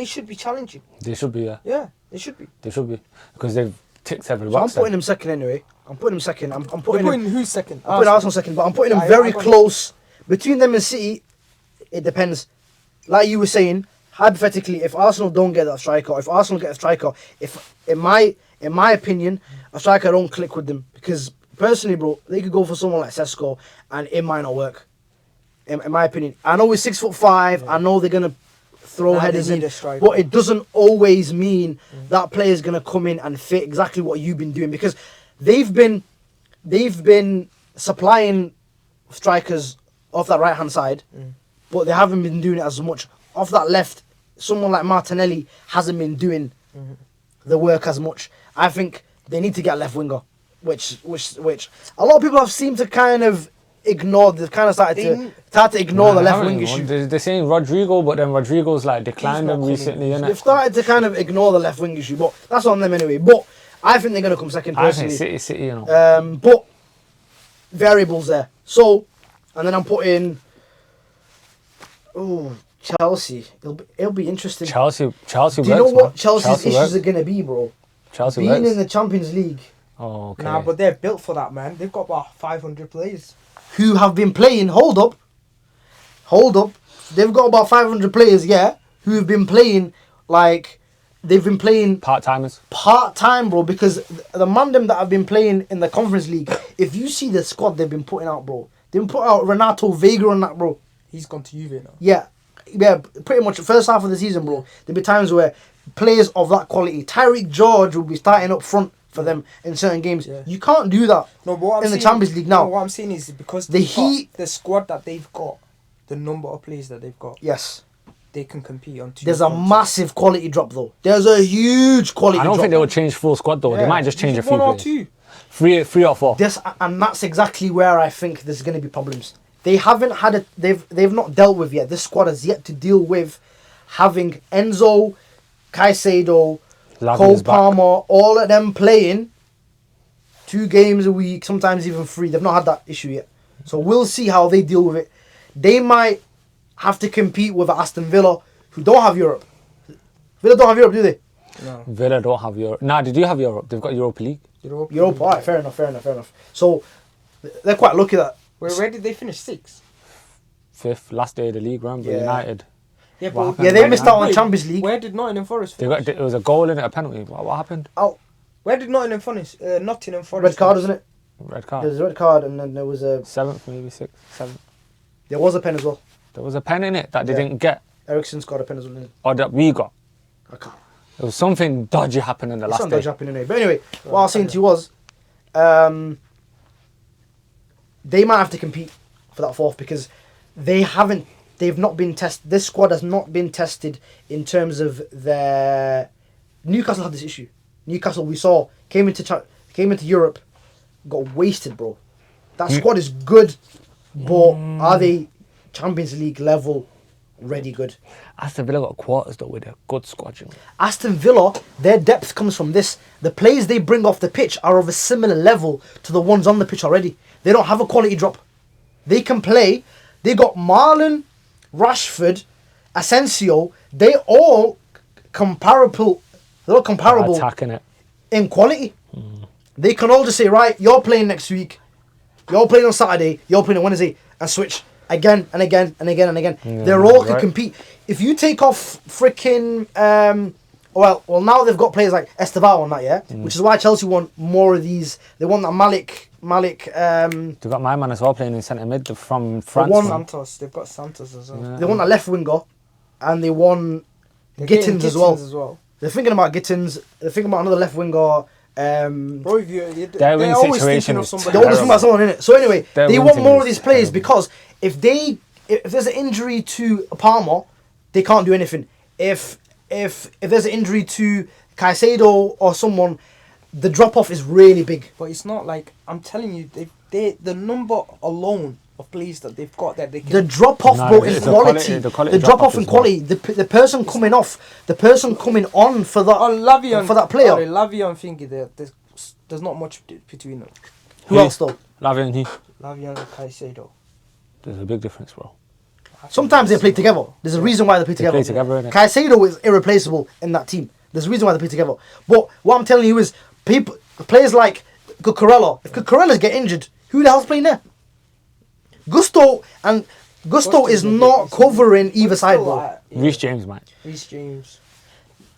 should be challenging. They should be, yeah. Yeah, they should be. They should be. Because they've ticked every So I'm box. putting there. him second anyway. I'm putting him second. I'm They're putting him. putting who's second? I'm putting Arsenal second, but I'm putting him I very got- close. Between them and City, it depends. Like you were saying, hypothetically, if Arsenal don't get that striker, or if Arsenal get a striker, if in my opinion, a striker don't click with them, because personally, bro, they could go for someone like Sesko, and it might not work. In my opinion, I know he's 6'5". I know they're gonna throw Nah, they headers in, need a striker. but it doesn't always mean that player's gonna come in and fit exactly what you've been doing, because they've been supplying strikers off that right hand side, but they haven't been doing it as much off that left. Someone like Martinelli hasn't been doing the work as much. I think they need to get a left winger, which a lot of people have seemed to kind of ignore. They've kind of started to ignore the Nah, left I wing haven't, issue. They're saying Rodrigo, but then Rodrigo's like declined not them coming. recently, They've innit? started to kind of ignore the left wing issue, but that's on them anyway. But I think they're going to come second I think personally. City, you know. But variables there. So, and then I'm putting. Oh, Chelsea. It'll be interesting. Chelsea Do works, you know what man. Chelsea's Chelsea issues works. are going to be, bro? Chelsea Being works. in the Champions League, Oh, okay. Nah, but they're built for that, man. They've got about 500 players. who have been playing. Hold up. They've got about 500 players, yeah, who have been playing like they've been playing Part-timers. part-time, bro, because the Mandem that have been playing in the Conference League, if you see the squad they've been putting out, bro, they've been putting out Renato Vega on that, bro. He's gone to Juve now. Yeah, pretty much the first half of the season, bro. There'll be times where players of that quality, Tyreek George will be starting up front for them in certain games. Yeah. You can't do that No, but what I'm in the saying, Champions League now. No, what I'm saying is because The they've got Heat- the squad that they've got, the number of players that they've got, Yes. they can compete on two. There's a fronts. massive quality drop, though. There's a huge quality I drop. don't think they will change full squad, though. They Yeah. might just change a few one or players. two. Three or four. And that's exactly where I think there's going to be problems. They haven't had they've not dealt with yet. This squad has yet to deal with having Enzo, Caicedo, Lavier's back. Palmer, all of them playing 2 games a week, sometimes even 3. They've not had that issue yet. So we'll see how they deal with it. They might have to compete with Aston Villa, who don't have Europe. Villa don't have Europe, do they? No. Villa don't have Europe. Nah, they do have Europe. They've got Europa League. Europe, alright, fair enough. So they're quite lucky that. Where did they finish? 6th? 5th, last day of the league, remember? Yeah. United. Yeah, What but happened? Yeah, they Wait, missed out on wait, Champions League. Where did Nottingham Forest They finish? got, it was a goal in it, a penalty. What happened? Oh, Where did Nottingham finish? Nottingham Forest. red card, wasn't it? Red There card. was a red card, and then there was a 7th, maybe 6th, 7th. there was a pen as well. There was a pen in it that they Yeah. didn't get, Ericsson scored a pen as well. Didn't or that we got. he? I can't. There was something dodgy happening the last Something day. happening anyway. But anyway, what I was saying to you was, they might have to compete for that 4th because they've not been tested. This squad has not been tested in terms of their. Newcastle had this issue. Newcastle, we saw, came into Europe, got wasted, bro. That squad is good, but are they Champions League level ready good? Aston Villa got quarters though with a good squad. You know. Aston Villa, their depth comes from this. The players they bring off the pitch are of a similar level to the ones on the pitch already. They don't have a quality drop. They can play. They got Marlon, Rashford, Asensio. They all comparable. They're all comparable Attacking it. in quality. They can all just say, right, you're playing next week. You're playing on Saturday. You're playing on Wednesday, and switch again and again and again and again. Yeah, They're all can right. compete. If you take off freaking well now they've got players like Estevao on that, yeah, which is why Chelsea want more of these. They want that Malik. They've got my man as well playing in centre mid from France. one- man. Santos. They've got Santos as well. Yeah. They want a left winger, and they want They're getting Gittins as well. As well. They're thinking about Gittins. They're thinking about another left winger. Bro, if Their they're wing always situation thinking of is somebody. They always think about someone in it. So anyway, Their they wing want team more of is these players terrible. because if there's an injury to Palmer, they can't do anything. If there's an injury to Caicedo or someone, the drop off is really big. But it's not like I'm telling you. The number alone of players that they've got that they can. The drop off, No, bro, in it's the quality. quality The drop off drop-off in is quality. The person coming off, the person coming on for that Lavion for that player. Sorry, Lavion thingy. There's not much between them. Who else though? Lavia and he. Lavion and Caicedo. There's a big difference, bro. Sometimes they play together. There's a reason why they play They together. play together, innit? Caicedo is irreplaceable in that team. There's a reason why they play together. But what I'm telling you is, players like Cucurella, if Cucurella's get injured, who the hell's playing there? Gusto is not covering either side, bro. Reece James, mate. Reece James.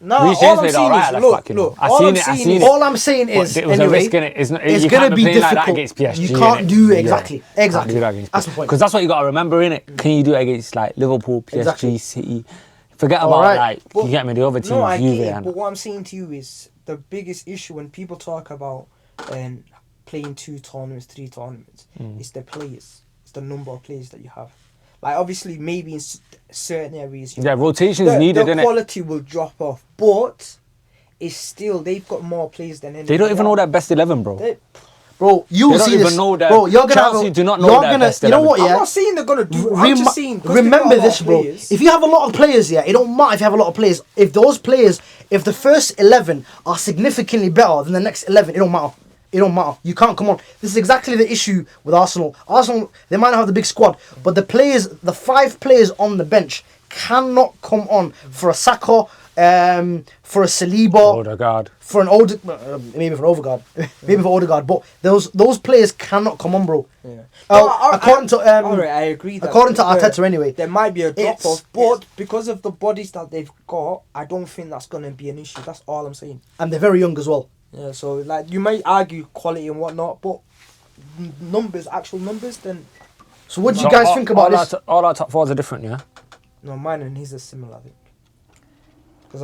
No, Reece all James I'm played saying alright is, at left look, back, you know. look. I All seen I'm it, I saying seen is, it. All I'm saying is, It was a anyway, risk, innit? it's You going to can't be play like that difficult. against PSG, You can't innit? do Yeah. exactly. Can't Exactly. do that against That's the point. Because that's what you got to remember, innit? Can you do it against like Liverpool, PSG, Exactly. City? Forget about Alright. like But- you get me the other teams, No, I Juve get it, and but what I'm saying to you is the biggest issue when people talk about playing 2 tournaments, 3 tournaments, is the players. It's the number of players that you have. Like obviously, maybe in certain areas, yeah, rotations needed, the innit? quality will drop off, but it's still they've got more players than anybody They don't even know else. their best 11, bro. Bro, you They will don't see even this. know that Bro, you're gonna Chelsea have a, do not know you're their gonna, best you know 11. what? I'm Yeah, not saying they're gonna do. I'm just saying 'cause they've got a remember lot this, of bro. players. If you have a lot of players, yeah, it don't matter if you have a lot of players. If those players, if the first 11 are significantly better than the next 11, it don't matter. It don't matter. You can't come on. This is exactly the issue with Arsenal. Arsenal, they might not have the big squad, but the players, the 5 players on the bench, cannot come on for a Saka, for a Saliba, Odegaard. for an maybe for Odegaard, maybe for Odegaard. But those players cannot come on, bro. Yeah. According to Alright, I agree. That according to there- Arteta, anyway. there might be a drop It's- off, but because of the bodies that they've got, I don't think that's gonna be an issue. That's all I'm saying. And they're very young as well. Yeah, so like you might argue quality and whatnot, but numbers, actual numbers, then So what do you So guys think about this? All our top 4s are different, yeah? no, mine and his are similar, I think. Because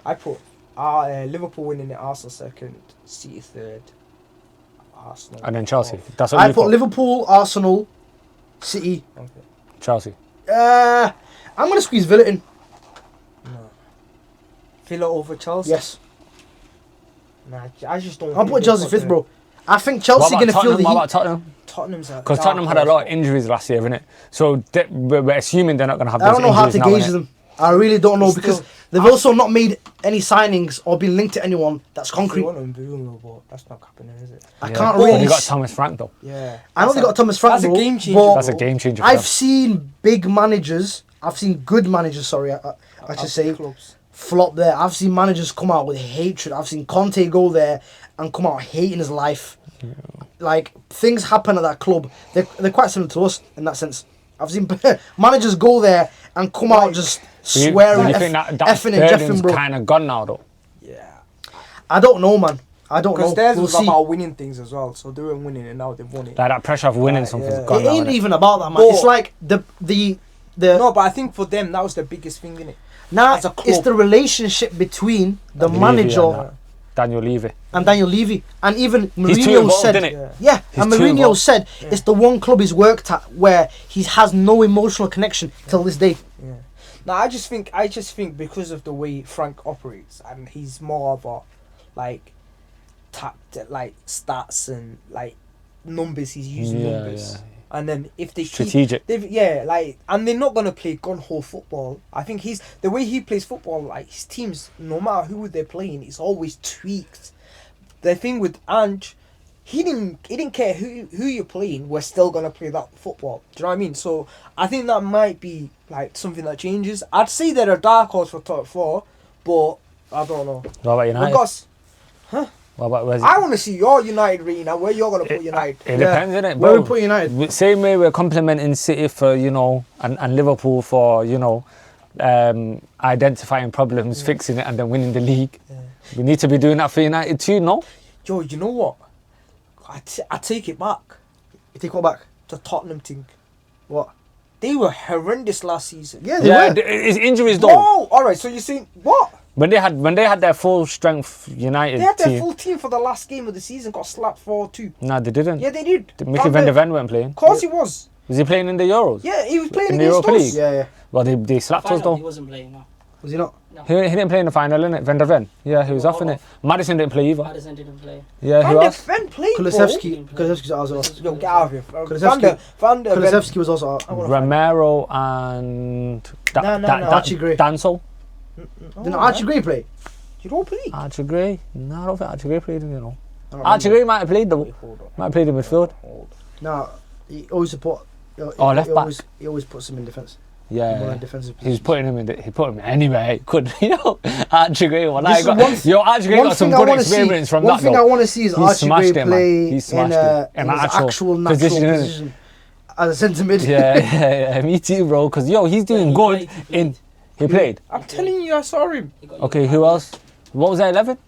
I put Liverpool winning it, Arsenal second, City third, Arsenal. And then Chelsea. fourth. That's what I you put Liverpool, Arsenal, City. Okay. Chelsea. I'm gonna squeeze Villa in. No. Villa over Chelsea. Yes, Nah, I just don't. I'll think put they've Chelsea got fifth, the- bro. I think Chelsea gonna feel the What heat. about Tottenham? Tottenham's Because Tottenham had a lot of injuries last year, innit? So we're assuming they're not going to have I those don't know how to injuries now, gauge innit? them. I really don't know It's because still- They've also not made any signings or been linked to anyone that's They concrete. want Mbeumo, but that's not happening, is it? I Yeah. can't But really. they got Thomas Frank though. Yeah. I know they got Thomas Frank, That's a bro, game changer. but That's a game changer. For I've them. seen big managers. I've seen good managers. Sorry, I should say Clubs. flop there. I've seen managers come out with hatred. I've seen Conte go there and come out hating his life. Like things happen at that club. They're quite similar to us in that sense. I've seen managers go there and come out just Do you swearing, think that effing and jeffing, burden's bro. kind of gone now though? Yeah. I don't know, man. I don't know. Because theirs We'll was see. about winning things as well. So they were winning and now they've won it. Like that pressure of winning Right, something's yeah. gone It now. ain't innit? even about that, man. But- It's like the No, but I think for them, that was the biggest thing, innit? now as a it's club. the relationship between the Levy manager and that. Daniel Levy. and Daniel Levy, and even He's too Mourinho involved, said, innit? Yeah. yeah, He's and too Mourinho involved. said it's the one club he's worked at where he has no emotional connection till this day. Yeah. No, I just think because of the way Frank operates, and he's more of a like like stats and like numbers. He's using Yeah, numbers, yeah. and then if they Strategic. and they're not gonna play gun ho football. I think he's the way he plays football. Like his teams, no matter who they're playing, it's always tweaked. The thing with Ange, he didn't care who you're playing. We're still gonna play that football. Do you know what I mean? So I think that might be like something that changes. I'd say they're a dark horse for top four, but I don't know. What about United? Because What about where's I want to see your United rating now. Where you're gonna put United? It depends, innit, Where bro? we put United? Same way we're complimenting City for, and Liverpool for, identifying problems, fixing it, and then winning the league. Yeah. We need to be doing that for United too, no? Yo, you know what? I take it back. You take what back? The Tottenham thing. What? They were horrendous last season. Yeah, they Yeah, were. it's injuries though. No, all right. So you're saying what? When they had their full strength United They had their team. full team for the last game of the season. Got slapped 4-2. No, they didn't. Yeah, they did. Mickey van der Ven weren't playing. Of course he was. Was he playing in the Euros? Yeah, he was playing In the against Europa us. League? Yeah, yeah. Well, they slapped us Final, he though. wasn't playing. No. Was he not? He didn't play in the final, innit? Van der Ven. Yeah, he was off in it. Madison didn't play either. Madison didn't play. Yeah, Van who der else? Ven played, bro. Kulusevski's also out. Yo, get out of here. Kulusevski- Van der Ven. Kulusevski was also out. Romero and No. Archie Gray. Dansel. Didn't Archie Gray play? You don't play. Archie Gray. No, I don't think Archie Gray played in, I don't Archie remember. Gray might have played though. Hold on. Might have played in midfield. No, he always support. Left back. He always puts him in defence. More Yeah. in defensive He was positions. putting him in. He put him anywhere he could. Archie Gray. Well, This is one Archie Gray got some I good wanna experience from one that thing though. I want to see is He Archie Gray smashed it, man. play He in smashed a it. In in an his actual natural position, innit? position as a centre mid. Yeah, me too, bro. Because he's doing he good. played. He played. I'm telling you, I saw him. He got Okay, who else? What was that? 11?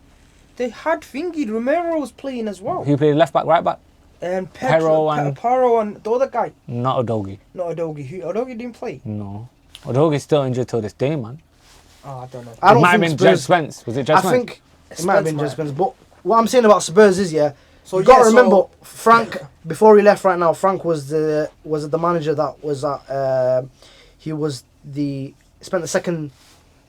They had Thingy. Romero was playing as well. Who played left back, right back? And Pero and- Paro and the other guy. Not Odogi. Not Odogi. Odogi didn't play. No. Odogi's still injured till this day, man. Oh, I don't know. I It don't might have think been Jed Spurs. Spence. Was it Jed I Spence? think it might have been Spence just Spence. But what I'm saying about Spurs is, yeah, So you got to yeah, so- remember Frank before he left. Right now, Frank was the manager that was at. He was spent the second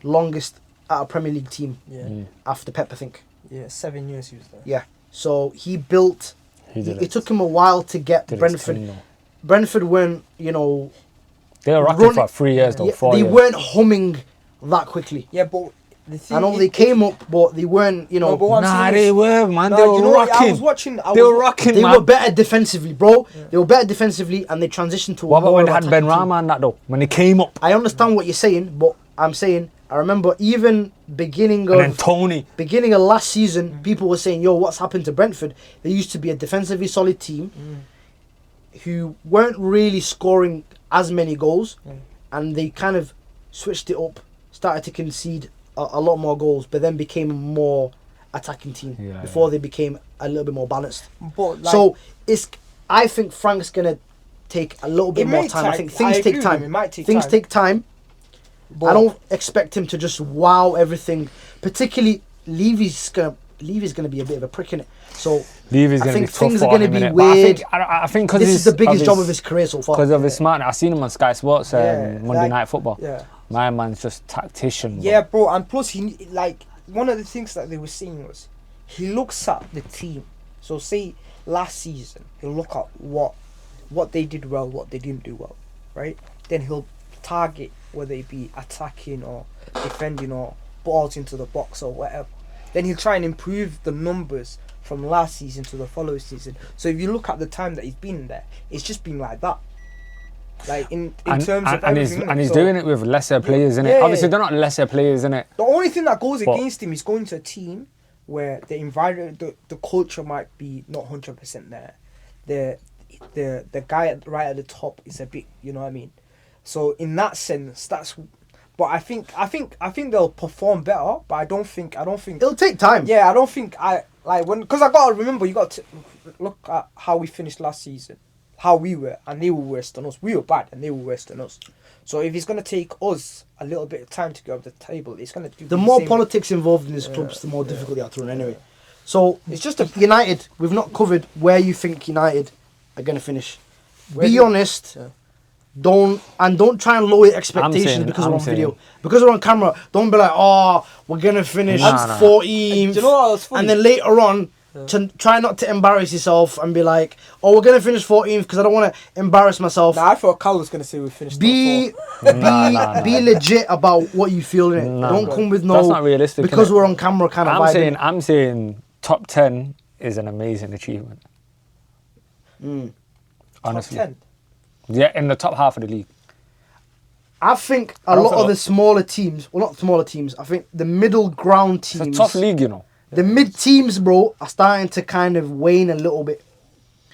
longest at a Premier League team Yeah. after Pep, I think. Yeah, 7 years he was there. Yeah. So he built. He did It took him a while to get Did his Brentford. thing, though. Brentford weren't, They were rocking run- for 3 years, though. yeah, 4 they years. weren't humming that quickly. Yeah, but the thing I know is- they came up, but they weren't, No, but what I'm Nah, saying they is- were, man. Nah, They you were know what? I rocking. was watching. They were rocking, They man. were better defensively, bro. They were better defensively, and they transitioned to a What about more when they had Ben attacking team. Rama and that, though? When they came up. I understand what you're saying, but I'm saying I remember even beginning And then of Tony. last season, people were saying, "Yo, what's happened to Brentford? They used to be a defensively solid team who weren't really scoring as many goals, and they kind of switched it up, started to concede a lot more goals, but then became a more attacking team Yeah, before they became a little bit more balanced. But like, So I think Frank's gonna take a little bit It more may time. I take- think I things agree take with time. him, it might take Things time. take time. but I don't expect him to just wow everything. Particularly Levy's gonna be a bit of a prick in it. So Levy's I going to be think tough things for are gonna him, be innit? But weird. I think because this is the biggest job of his career so far. Because of his smartness. I seen him on Sky Sports Yeah, Monday like- Night Football. yeah, My man's just tactician. yeah, bro. And plus, one of the things that they were saying was he looks at the team. So say last season, he'll look at what they did well, what they didn't do well, right? Then he'll target whether it be attacking or defending or balls into the box or whatever. Then he'll try and improve the numbers from last season to the following season. So if you look at the time that he's been there, it's just been like that. Like in terms of everything. And he's doing it with lesser players, innit? yeah, Obviously, yeah. they're not lesser players, innit? The only thing that goes But- against him is going to a team where the environment, the culture might be not 100% there. The guy right at the top is a bit, you know what I mean. So in that sense, that's. But I think they'll perform better. But I don't think. It'll take time. Yeah, I don't think because I gotta remember, you got to look at how we finished last season, how we were, and they were worse than us. We were bad, and they were worse than us. So if it's gonna take us a little bit of time to get up the table, it's gonna do. The more politics involved in this club, the more difficult they are to run anyway. So It's just a. United, we've not covered where you think United are going to finish. Where Be do- honest. Yeah. Don't try and lower your expectations saying- because I'm we're on video. saying- Because we're on camera, don't be like, oh, we're going to finish Nah. 14th. Do you know what was funny? And then later on, to try not to embarrass yourself and be like, oh, we're going to finish 14th because I don't want to embarrass myself. Nah, I thought Cal was gonna say we finished. Be Nah. be legit about what you feel in it. Nah, Don't bro. come with That's not realistic, because innit? we're on camera kind of vibe. I'm saying top 10 is an amazing achievement. Honestly. Top 10. Yeah, in the top half of the league. I think a don't lot feel of the like- smaller teams, well, not smaller teams, I think the middle ground It's a teams, tough league, you know. the mid teams, bro, are starting to kind of wane a little bit.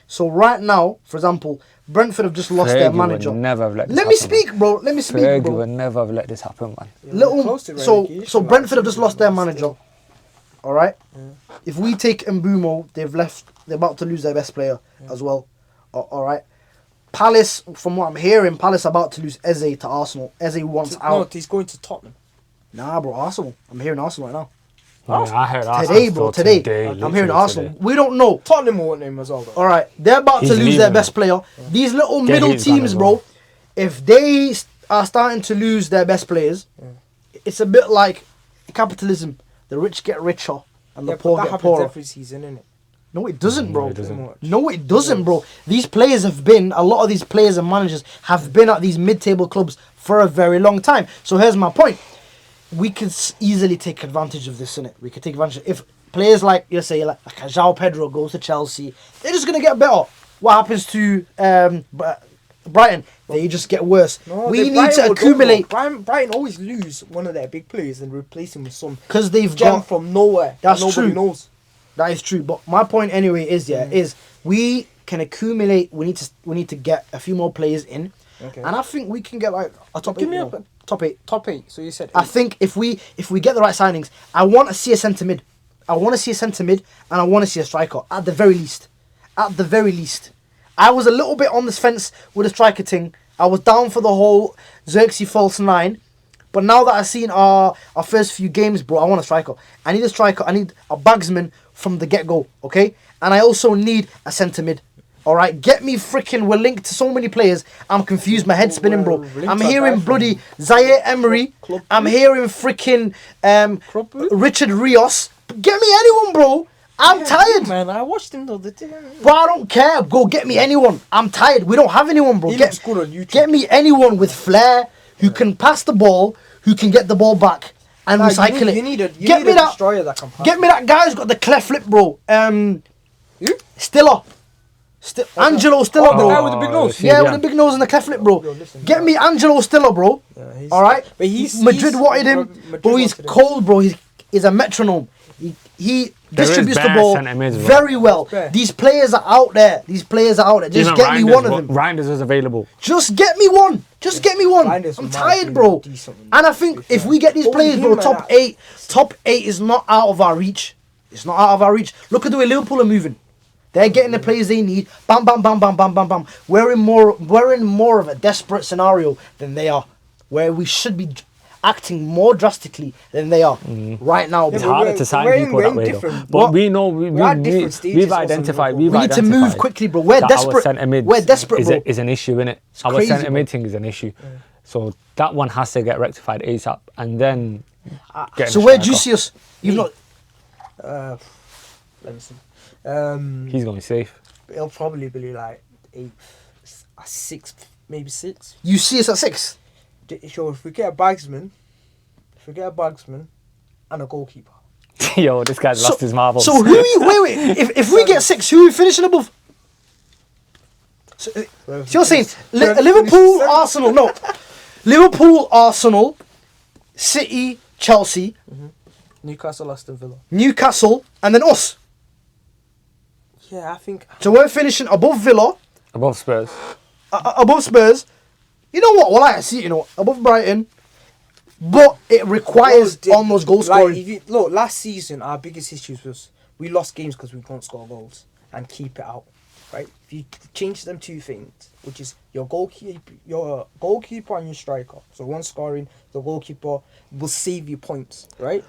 So right now, for example, Brentford have just lost their Fergie would manager. never have let this Let me happen, man. speak, bro. Let me speak, Fergie bro. would never have let this happen, man. Little, close to so relegation, Brentford have like, just lost their still. manager. All right. If we take Mbumo, they've left. They're about to lose their best player as well. All right. Palace, from what I'm hearing, Palace are about to lose Eze to Arsenal. Eze wants No, out. he's going to Tottenham. Nah, bro, Arsenal. I'm hearing Arsenal right now. I heard Arsenal Today, bro. still Today. I'm hearing literally Arsenal. today. We don't know. Tottenham will want him as well. Though. All right, they're about He's to lose their leaving, best man. player. These little Yeah, middle he's gone teams, as bro. well. If they are starting to lose their best players, it's a bit like capitalism. The rich get richer and the Yeah, but poor that get happens poorer. every season, innit? No, it doesn't, bro. it doesn't. No, it doesn't, bro. These players have been, a lot of these players and managers have been at these mid-table clubs for a very long time. So here's my point. We could easily take advantage of this, innit? We could take advantage. If players like, you say, like a João Pedro goes to Chelsea, they're just going to get better. What happens to Brighton? They just get worse. No, We need Brighton to will accumulate don't, though. Brighton always lose one of their big players and replace him with some because they've gem got... from nowhere. That's that nobody true. knows. That is true, but my point anyway is is we can accumulate. We need to get a few more players in, Okay. and I think we can get like a top Give eight. me you a know. Top eight. top 8. So you said I 8. think if we get the right signings, I want to see a centre mid. I want to see a centre mid, and I want to see a striker at the very least. At the very least, I was a little bit on this fence with the striker thing. I was down for the whole Xerxes false 9. But now that I've seen our first few games, bro, I want a striker. I need a striker. I need a bagsman from the get-go, okay? And I also need a centre mid. All right, get me freaking. We're linked to so many players. I'm confused. My head's spinning, bro. We're linked I'm to a hearing guy from bloody Zaire Emery. Club I'm Blue? hearing freaking Club Blue? Richard Rios. Get me anyone, bro. I'm tired. Man, I watched him the other day. Bro, I don't care. Go get me anyone. I'm tired. We don't have anyone, bro. He looks good on YouTube. Get me anyone with flair who can pass the ball, who can get the ball back and Nah, recycle it. You need a get me that. destroyer that can pass. Get me that guy who's got the cleft flip, bro. Who? Stiller. Angelo Stiller, Oh, bro. the guy with the big nose? Yeah, with the big nose and the cleft flip, bro. Yo, listen, Get me Angelo Stiller, bro. Yeah, he's- All right. but he's- Madrid he's- wanted him, Madrid bro. He's wanted him. cold, bro. He's a metronome. He There is distributes the bare ball centre mids, bro. very well. Bare. These players are out there. Just Even get me one of them. Reinders was available. Just get me one. Just get me one. Reinders I'm might tired, be bro. decent, And I to think be if fair. we get these But with players, him bro, like that- top eight is not out of our reach. It's not out of our reach. Look at the way Liverpool are moving. They're getting the players they need. Bam, bam, bam, bam, bam, bam, bam. We're in more of a desperate scenario than they are, where we should be acting more drastically than they are right now. It's but Bro. harder we're- to sign we're in- people we're that in way, though. different- But What? we know We're at different stages we've also in identified. Liverpool. We need to move quickly, bro. We're that desperate. Our centre mids We're desperate, bro. is an issue, innit? Our crazy, centre bro. mid thing is an issue. So that one has to get rectified ASAP, and then. So where do you see us? You've not. Let me see. He's going safe. It'll probably be like 8th, 6th, maybe 6th. You see us at 6. So if we get a bagsman, and a goalkeeper. Yo, this guy's lost his marbles. So who? Wait. If we get 6, who are we finishing above? So you're saying Liverpool, Arsenal? No, Liverpool, Arsenal, City, Chelsea, Newcastle, Aston Villa. Newcastle, and then us. Yeah, I think. So we're finishing above Villa, Above Spurs. above Spurs. You know what? Well, I see it, above Brighton. But it requires on those goal scoring. If you, look, last season our biggest issues was we lost games because we can't score goals and keep it out, right? If you change them 2 things, which is your goalkeeper and your striker, so one scoring, the goalkeeper will save you points, right?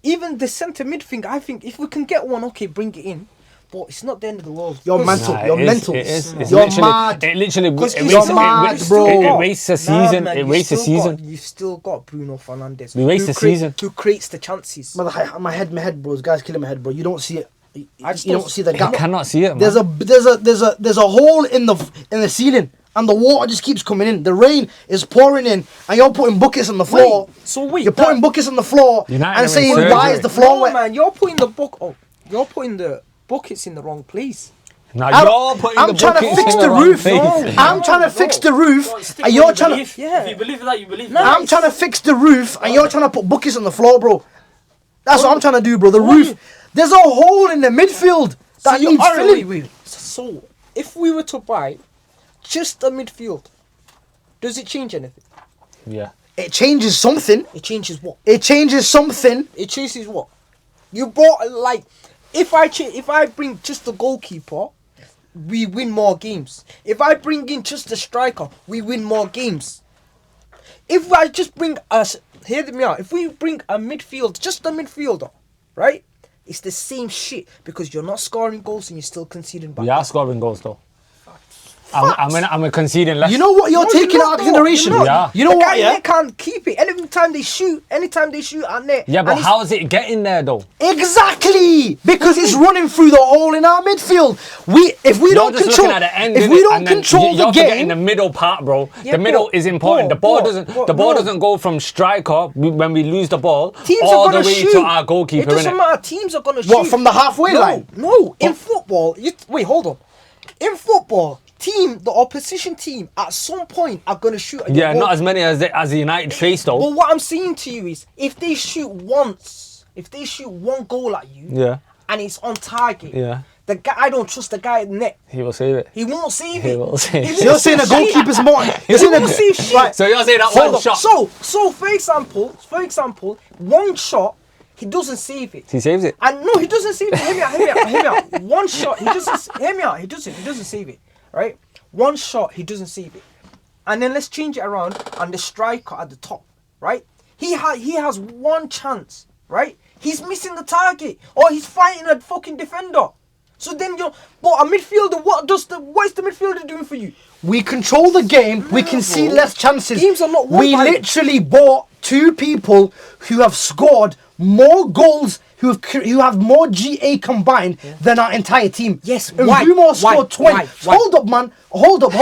Even the centre mid thing, I think if we can get one, okay, bring it in. But it's not the end of the world. You're mental. Nah, You're it is, mental. it is. It's You're literally, mad. It literally you're mad, bro. It wastes a season. Man, it wastes a season. You've still got Bruno Fernandes. We waste a season. Who creates the chances. My head, bro. This guy's killing my head, bro. You don't see it. You just don't don't- see the I gap. cannot see it, man. There's a hole in the ceiling, and the water just keeps coming in. The rain is pouring in, and you're putting buckets on the floor. Wait, You're putting buckets on the floor United and are saying, in "Why surgery. is the floor No, wet?" man, you're putting the buckets in the wrong place. Now I'm- you're putting I'm the trying to buckets fix in the wrong roof. place. I'm trying to fix the roof, Bro, stick and with you're your trying to. belief. Yeah. If you believe that, you believe No, that. I'm trying to fix the roof, and you're trying to put buckets on the floor, bro. That's what I'm trying to do, bro. The roof. There's a hole in the midfield that needs filling. wait. So, if we were to buy just a midfield, does it change anything? Yeah. It changes something. It changes what? It changes something. It changes what? You bought like, if I bring just the goalkeeper, we win more games. If I bring in just the striker, we win more games. If I just bring us, hear me out. If we bring a midfield, just a midfielder, right? It's the same shit because you're not scoring goals and you're still conceding back. We are scoring goals though. I'm conceding less. You know what you're No, taking you're out not, of consideration? you're not. Yeah. You know The what, guy yeah? there can't keep it. Anytime they shoot at net. Yeah, and but it's- how is it getting there though? Exactly! Because it's running through the hole in our midfield. If we You're don't just control, looking at the end, if innit? we don't And then control you're the forgetting game, the middle part, bro. Yeah, the middle but- is important. but- the ball but- doesn't. but the ball no. doesn't go from striker when we lose the ball Teams all are the gonna way shoot. to our goalkeeper. It doesn't innit? matter. Teams are gonna shoot. what, from the halfway line? No. In football, wait, hold on. In football, the opposition team, at some point are gonna shoot. At your Yeah, goal. not as many as the United face though. But what I'm saying to you is, if they shoot one goal at you, Yeah, and it's on target, yeah. the guy, I don't trust the guy in net. He will save it. He won't save He it. will save He it. won't You're saying a save it. goalkeeper's more. You're He saying won't save shit. right. So you're saying that Hold one on. shot? So for example, one shot, he doesn't save it. He saves it. And no, he doesn't save it. Hear me out. One shot, he doesn't. Hear me out. He doesn't save it. Right? One shot, he doesn't save it. And then let's change it around. And the striker at the top, right? He has one chance, right? He's missing the target, or he's fighting a fucking defender. So then but a midfielder, what is the midfielder doing for you? We control the game. We can see bro. less chances. Games are not won We by- literally bought 2 people who have scored more goals, who have more GA combined than our entire team. Yes, and why? Mbumo scored Why? 20. Why? Hold up, man. Hold up,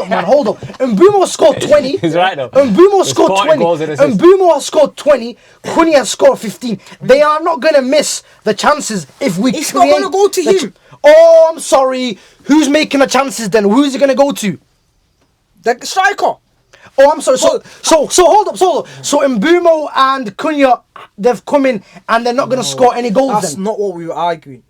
man. Hold up. And Mbumo scored 20. He's right though. And Mbumo There's scored 40 20. goals and And assists. Mbumo has scored 20. Kuni has scored 15. They are not going to miss the chances if we It's not gonna go to the him. Oh, I'm sorry. Who's making the chances then? Who's it going to go to? The striker. Oh, I'm sorry. So hold up. So Mbumo and Cunha, they've come in and they're not going to score any goals That's then. not what we were arguing.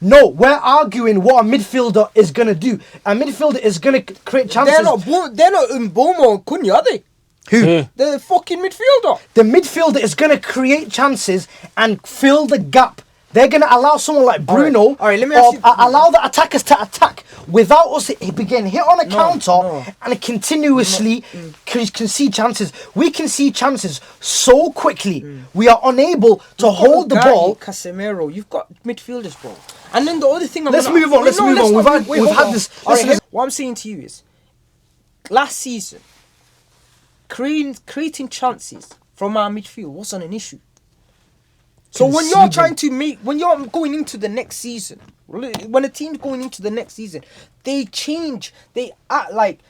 No, we're arguing what a midfielder is going to do. A midfielder is going to create chances. They're not Mbomo or Cunha, are they? Who? The fucking midfielder. The midfielder is going to create chances and fill the gap. They're going to allow someone like Bruno, All right, let me ask you- allow the attackers to attack without us being hit on a counter no. and continuously can see chances. We can see chances so quickly. We are unable to hold the ball. Casemiro, you've got midfielders, bro. And then the other thing. Let's move on, let's move on. We've hold had on. this- All right, listen. what I'm saying to you is, last season, creating chances from our midfield wasn't an issue. So when you're when you're going into the next season, when a team's going into the next season, they act like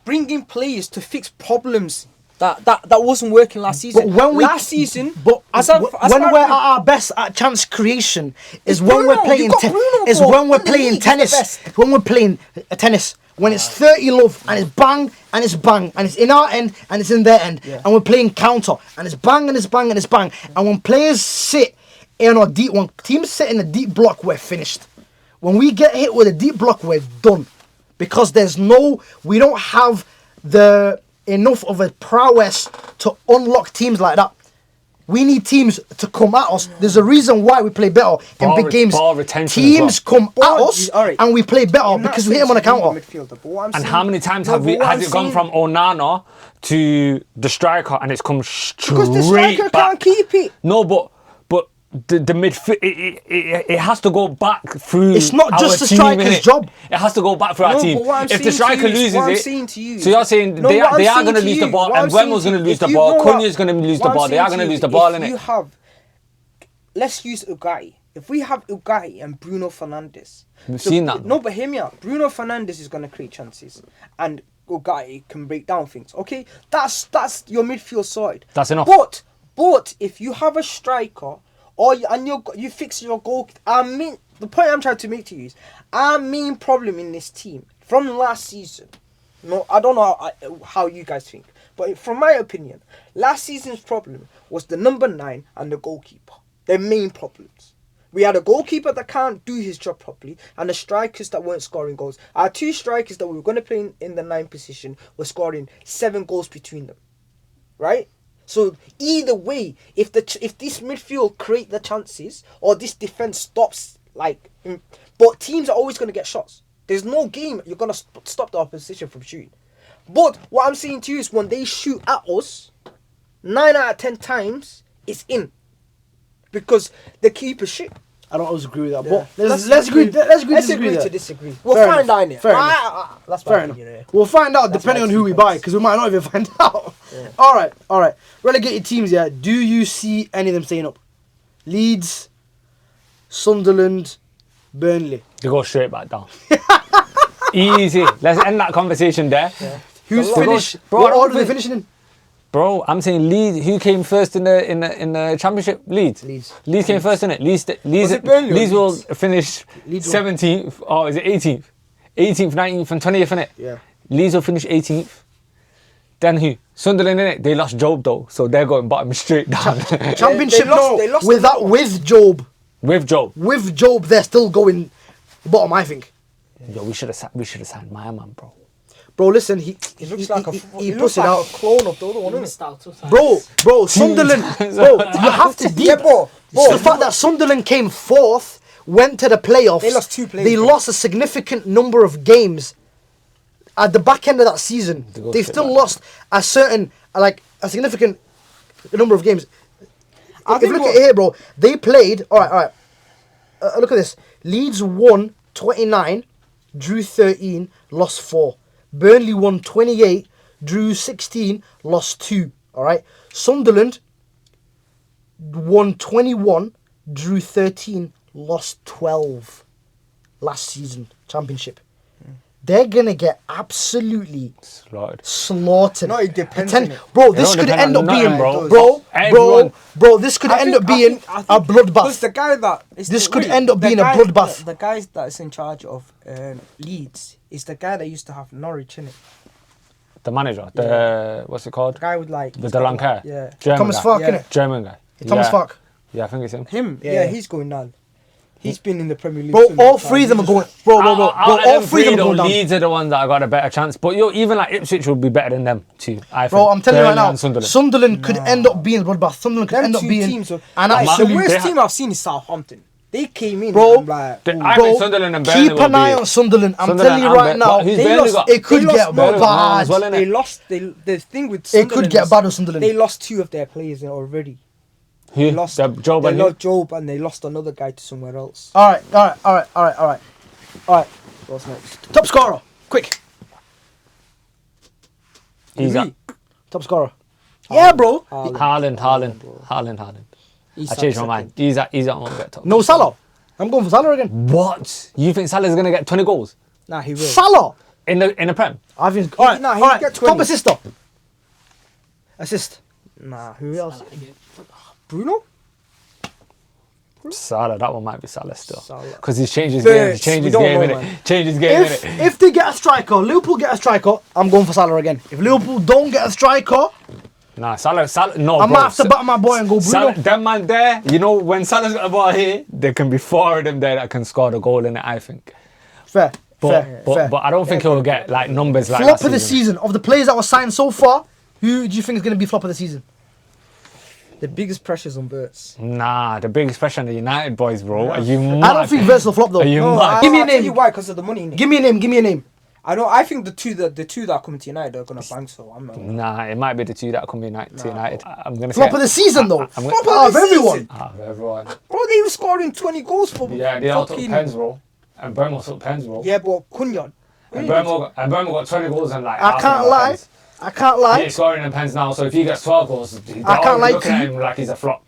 bringing players to fix problems That wasn't working last season. But when we last season, when we're at our best at chance creation is when Bruno. we're playing You got Bruno, is bro. when we're In the playing league, he's the tennis. best. When we're playing tennis. When it's 30 love and it's bang and it's bang and it's in our end and it's in their end and we're playing counter and it's bang and it's bang and it's bang and when players sit in a deep when teams sit in a deep block, we're finished. When we get hit with a deep block, we're done. Because we don't have the enough of a prowess to unlock teams like that. We need teams to come at us. There's a reason why we play better in big games. Ball retention Teams as well. come at us and we play better because we hit them on a counter. And how many times has it gone from Onana to the striker and it's come straight because the striker back? can't keep it. No, but the midfield, it has to go back through. It's not our just the team, striker's innit? job. It has to go back through our No, team. but what I'm If the saying to striker you is- loses what I'm it, saying to you so you're saying No, they what I'm are saying going to to lose you- the ball, what I'm and saying Wemmel's to going to you, lose the if you ball, know what- Cunha's going to lose the what I'm ball. They are saying going to to lose you, the ball, if you innit? have, let's use Ugai. If we have Ugai and Bruno Fernandes, We've seen that. No, but hear me out. Bruno Fernandes is going to create chances, and Ugai can break down things. Okay, that's your midfield side. That's enough. But if you have a striker, you fix your goal. The point I'm trying to make to you is our main problem in this team from last season. No, I don't know how you guys think, but from my opinion, last season's problem was the number 9 and the goalkeeper. Their main problems. We had a goalkeeper that can't do his job properly, and the strikers that weren't scoring goals. Our 2 strikers that we were going to play in the 9 position were scoring 7 goals between them, right? So either way, if this midfield create the chances or this defense stops, but teams are always going to get shots. There's no game you're going to stop the opposition from shooting. But what I'm saying to you is when they shoot at us, 9 out of 10 times it's in, because the keeper shit. I don't always agree with that, Yeah. but let's agree to disagree. We'll find out in it. Fair enough. That's Fair my enough. opinion, We'll find out That's depending my on who we 2 buy, pence. because we might not even find out. Yeah. All right. Relegated teams, yeah. Do you see any of them staying up? Leeds, Sunderland, Burnley. They go straight back down. Easy. Let's end that conversation there. Who's Bro, finished? bro, What I order are they don't finishing in? Bro, I'm saying Leeds. Who came first in the championship? Leeds. Leeds. Came first in it. Leeds it Burnley or Leeds will Leeds? finish Leeds will- 17th. Or is it 18th? 18th, 19th, and 20th in it. Yeah. Leeds will finish 18th. Then who? Sunderland in it. They lost Job though, so they're going bottom straight down. Championship, they lost with the with Job. With Job. With Job, they're still going bottom, I think. Yo, we should have signed my man, bro. Bro, listen, he looks like he looks puts it like out. a clone of the other one, You isn't it? missed out 2 times. Bro, Sunderland, bro, you have to deep. Yeah, bro. The fact that Sunderland came 4th, went to the playoffs. They lost 2 players, They bro. lost a significant number of games at the back end of that season. go They've straight still back. lost a significant number of games. If you think look at it here, bro, they played. All right. Look at this. Leeds won 29, drew 13, lost 4. Burnley won 28, drew 16, lost 2. All right. Sunderland won 21, drew 13, lost 12 last season, championship. They're going to get absolutely slaughtered. No, it depends on it. Bro, It this don't could depend end on up being, nothing, bro. Everyone- Bro, this could end up being a Because bloodbath. the guy that This could end up being a bloodbath. The guy that's in charge of Leeds is the guy that used to have Norwich, innit? The manager, what's it The called? guy with like With the long hair. Yeah. German Thomas guy. Fark, Yeah. innit? German guy. Thomas yeah. Fark. Yeah, I think it's him. Him? Yeah. Yeah, he's going down. He's been in the Premier League. Bro, so many all times. 3 of them are He's going. just- Bro, Out of all them 3 of them are though, going down. Leeds are the ones that got a better chance. But even like Ipswich would be better than them too. I think. Bro, I'm telling you right Burnley now, and Sunderland. Sunderland could end up being a bloodbath. Sunderland could Them end up 2 being teams are, an like, absolute. the worst They team I've seen is Southampton. They came in. Bro, and I'm like, The- ooh. I Bro, think Sunderland and Burnley keep will an eye be- on Sunderland. I'm Sunderland telling you and right Burnley- now, Who's They Burnley lost- got? it could they get lost- Burnley got one as bad. well, innit? They lost. The thing with It Sunderland could get is bad with Sunderland. They lost 2 of their players already. Who? They lost Job they and lost Job, and they lost another guy to somewhere else. All right. What's next? Top scorer, quick. He's Me? up. Top scorer. Yeah, bro. Haaland. I changed my mind. He's at one get top. No Salah. I'm going for Salah again. What? You think Salah's gonna get 20 goals Nah, he will. Salah. in the Prem? I think. All right. Nah, All he'll right. get 20. Top assist. Assist. Nah, who else? Again. Bruno? Salah, that one might be Salah still. Salah. Because he's changed his But game. He's changed we his don't game, know, innit? man. Changed his game, innit? If they get a striker, Liverpool get a striker, I'm going for Salah again. If Liverpool don't get a striker, Nah, Salah, no, I bro. might have to back my boy and go Bruno. Salah, them man there, you know, when Salah's got the ball here, there can be 4 of them there that can score the goal in it, I think. Fair. But I don't think he'll get like numbers like Flop that of the season. Of the players that were signed so far, who do you think is going to be flop of the season? The biggest pressures on Verts. Nah, the biggest pressure on the United boys, bro. Are you mad? I don't think Verts will flop though. Are you No, mad? Give me a I'll tell name. you why, because of the money. Innit? Give me a name. Give me a name. I think the two that are coming to United are gonna bang. So I'm not. Nah, it might be the 2 that come to United. I'm gonna Flop say of the season though. I'm Flop gonna- of everyone. everyone. Bro, they were scoring 20 goals for Yeah, they all took fucking. pens, bro. And Burma took pens, bro. Yeah, but Cunha. And Burma got 20 goals and like. I half can't an hour lie. pens. I can't He lie. ain't scoring in pens now, so if he gets 12 goals, they're I can't already lie looking to at you. him like he's a flop.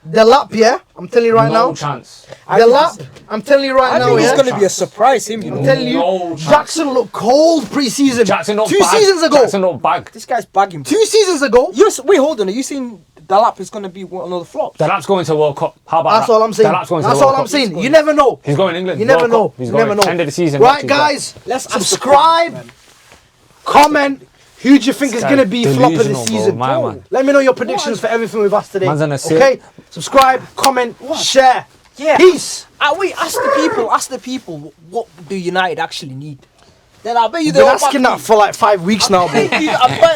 The lap, yeah. I'm telling you right no now. chance. The lap. I'm telling you right I now, think yeah. he's gonna be a surprise. Him, you know. I'm telling you, No chance. Jackson looked cold pre-season. Jackson not 2 bag. seasons ago. Jackson not bag. This guy's bagging. 2 seasons ago. Wait, hold on. Are you saying Dalap is gonna be another flop? The lap's going to World Cup. How about That's that? all I'm saying. The lap's going to That's the all World I'm Cup. saying. You never know. He's going England. You never World know. Cup. He's You going. never know. End of the season. Right, watch his back. guys. Let's ask the Subscribe. public, man. Comment. Who do you think is This going to guy's be flop of the delusional, bro, season? my man. Let me know your predictions for everything we've asked today. Man's on a sit. Okay? Subscribe, comment, share. Yeah. Peace. Wait, ask the people what do United actually need? Then I bet you You've they'll been asking back that for like 5 weeks now, bro. you. I bet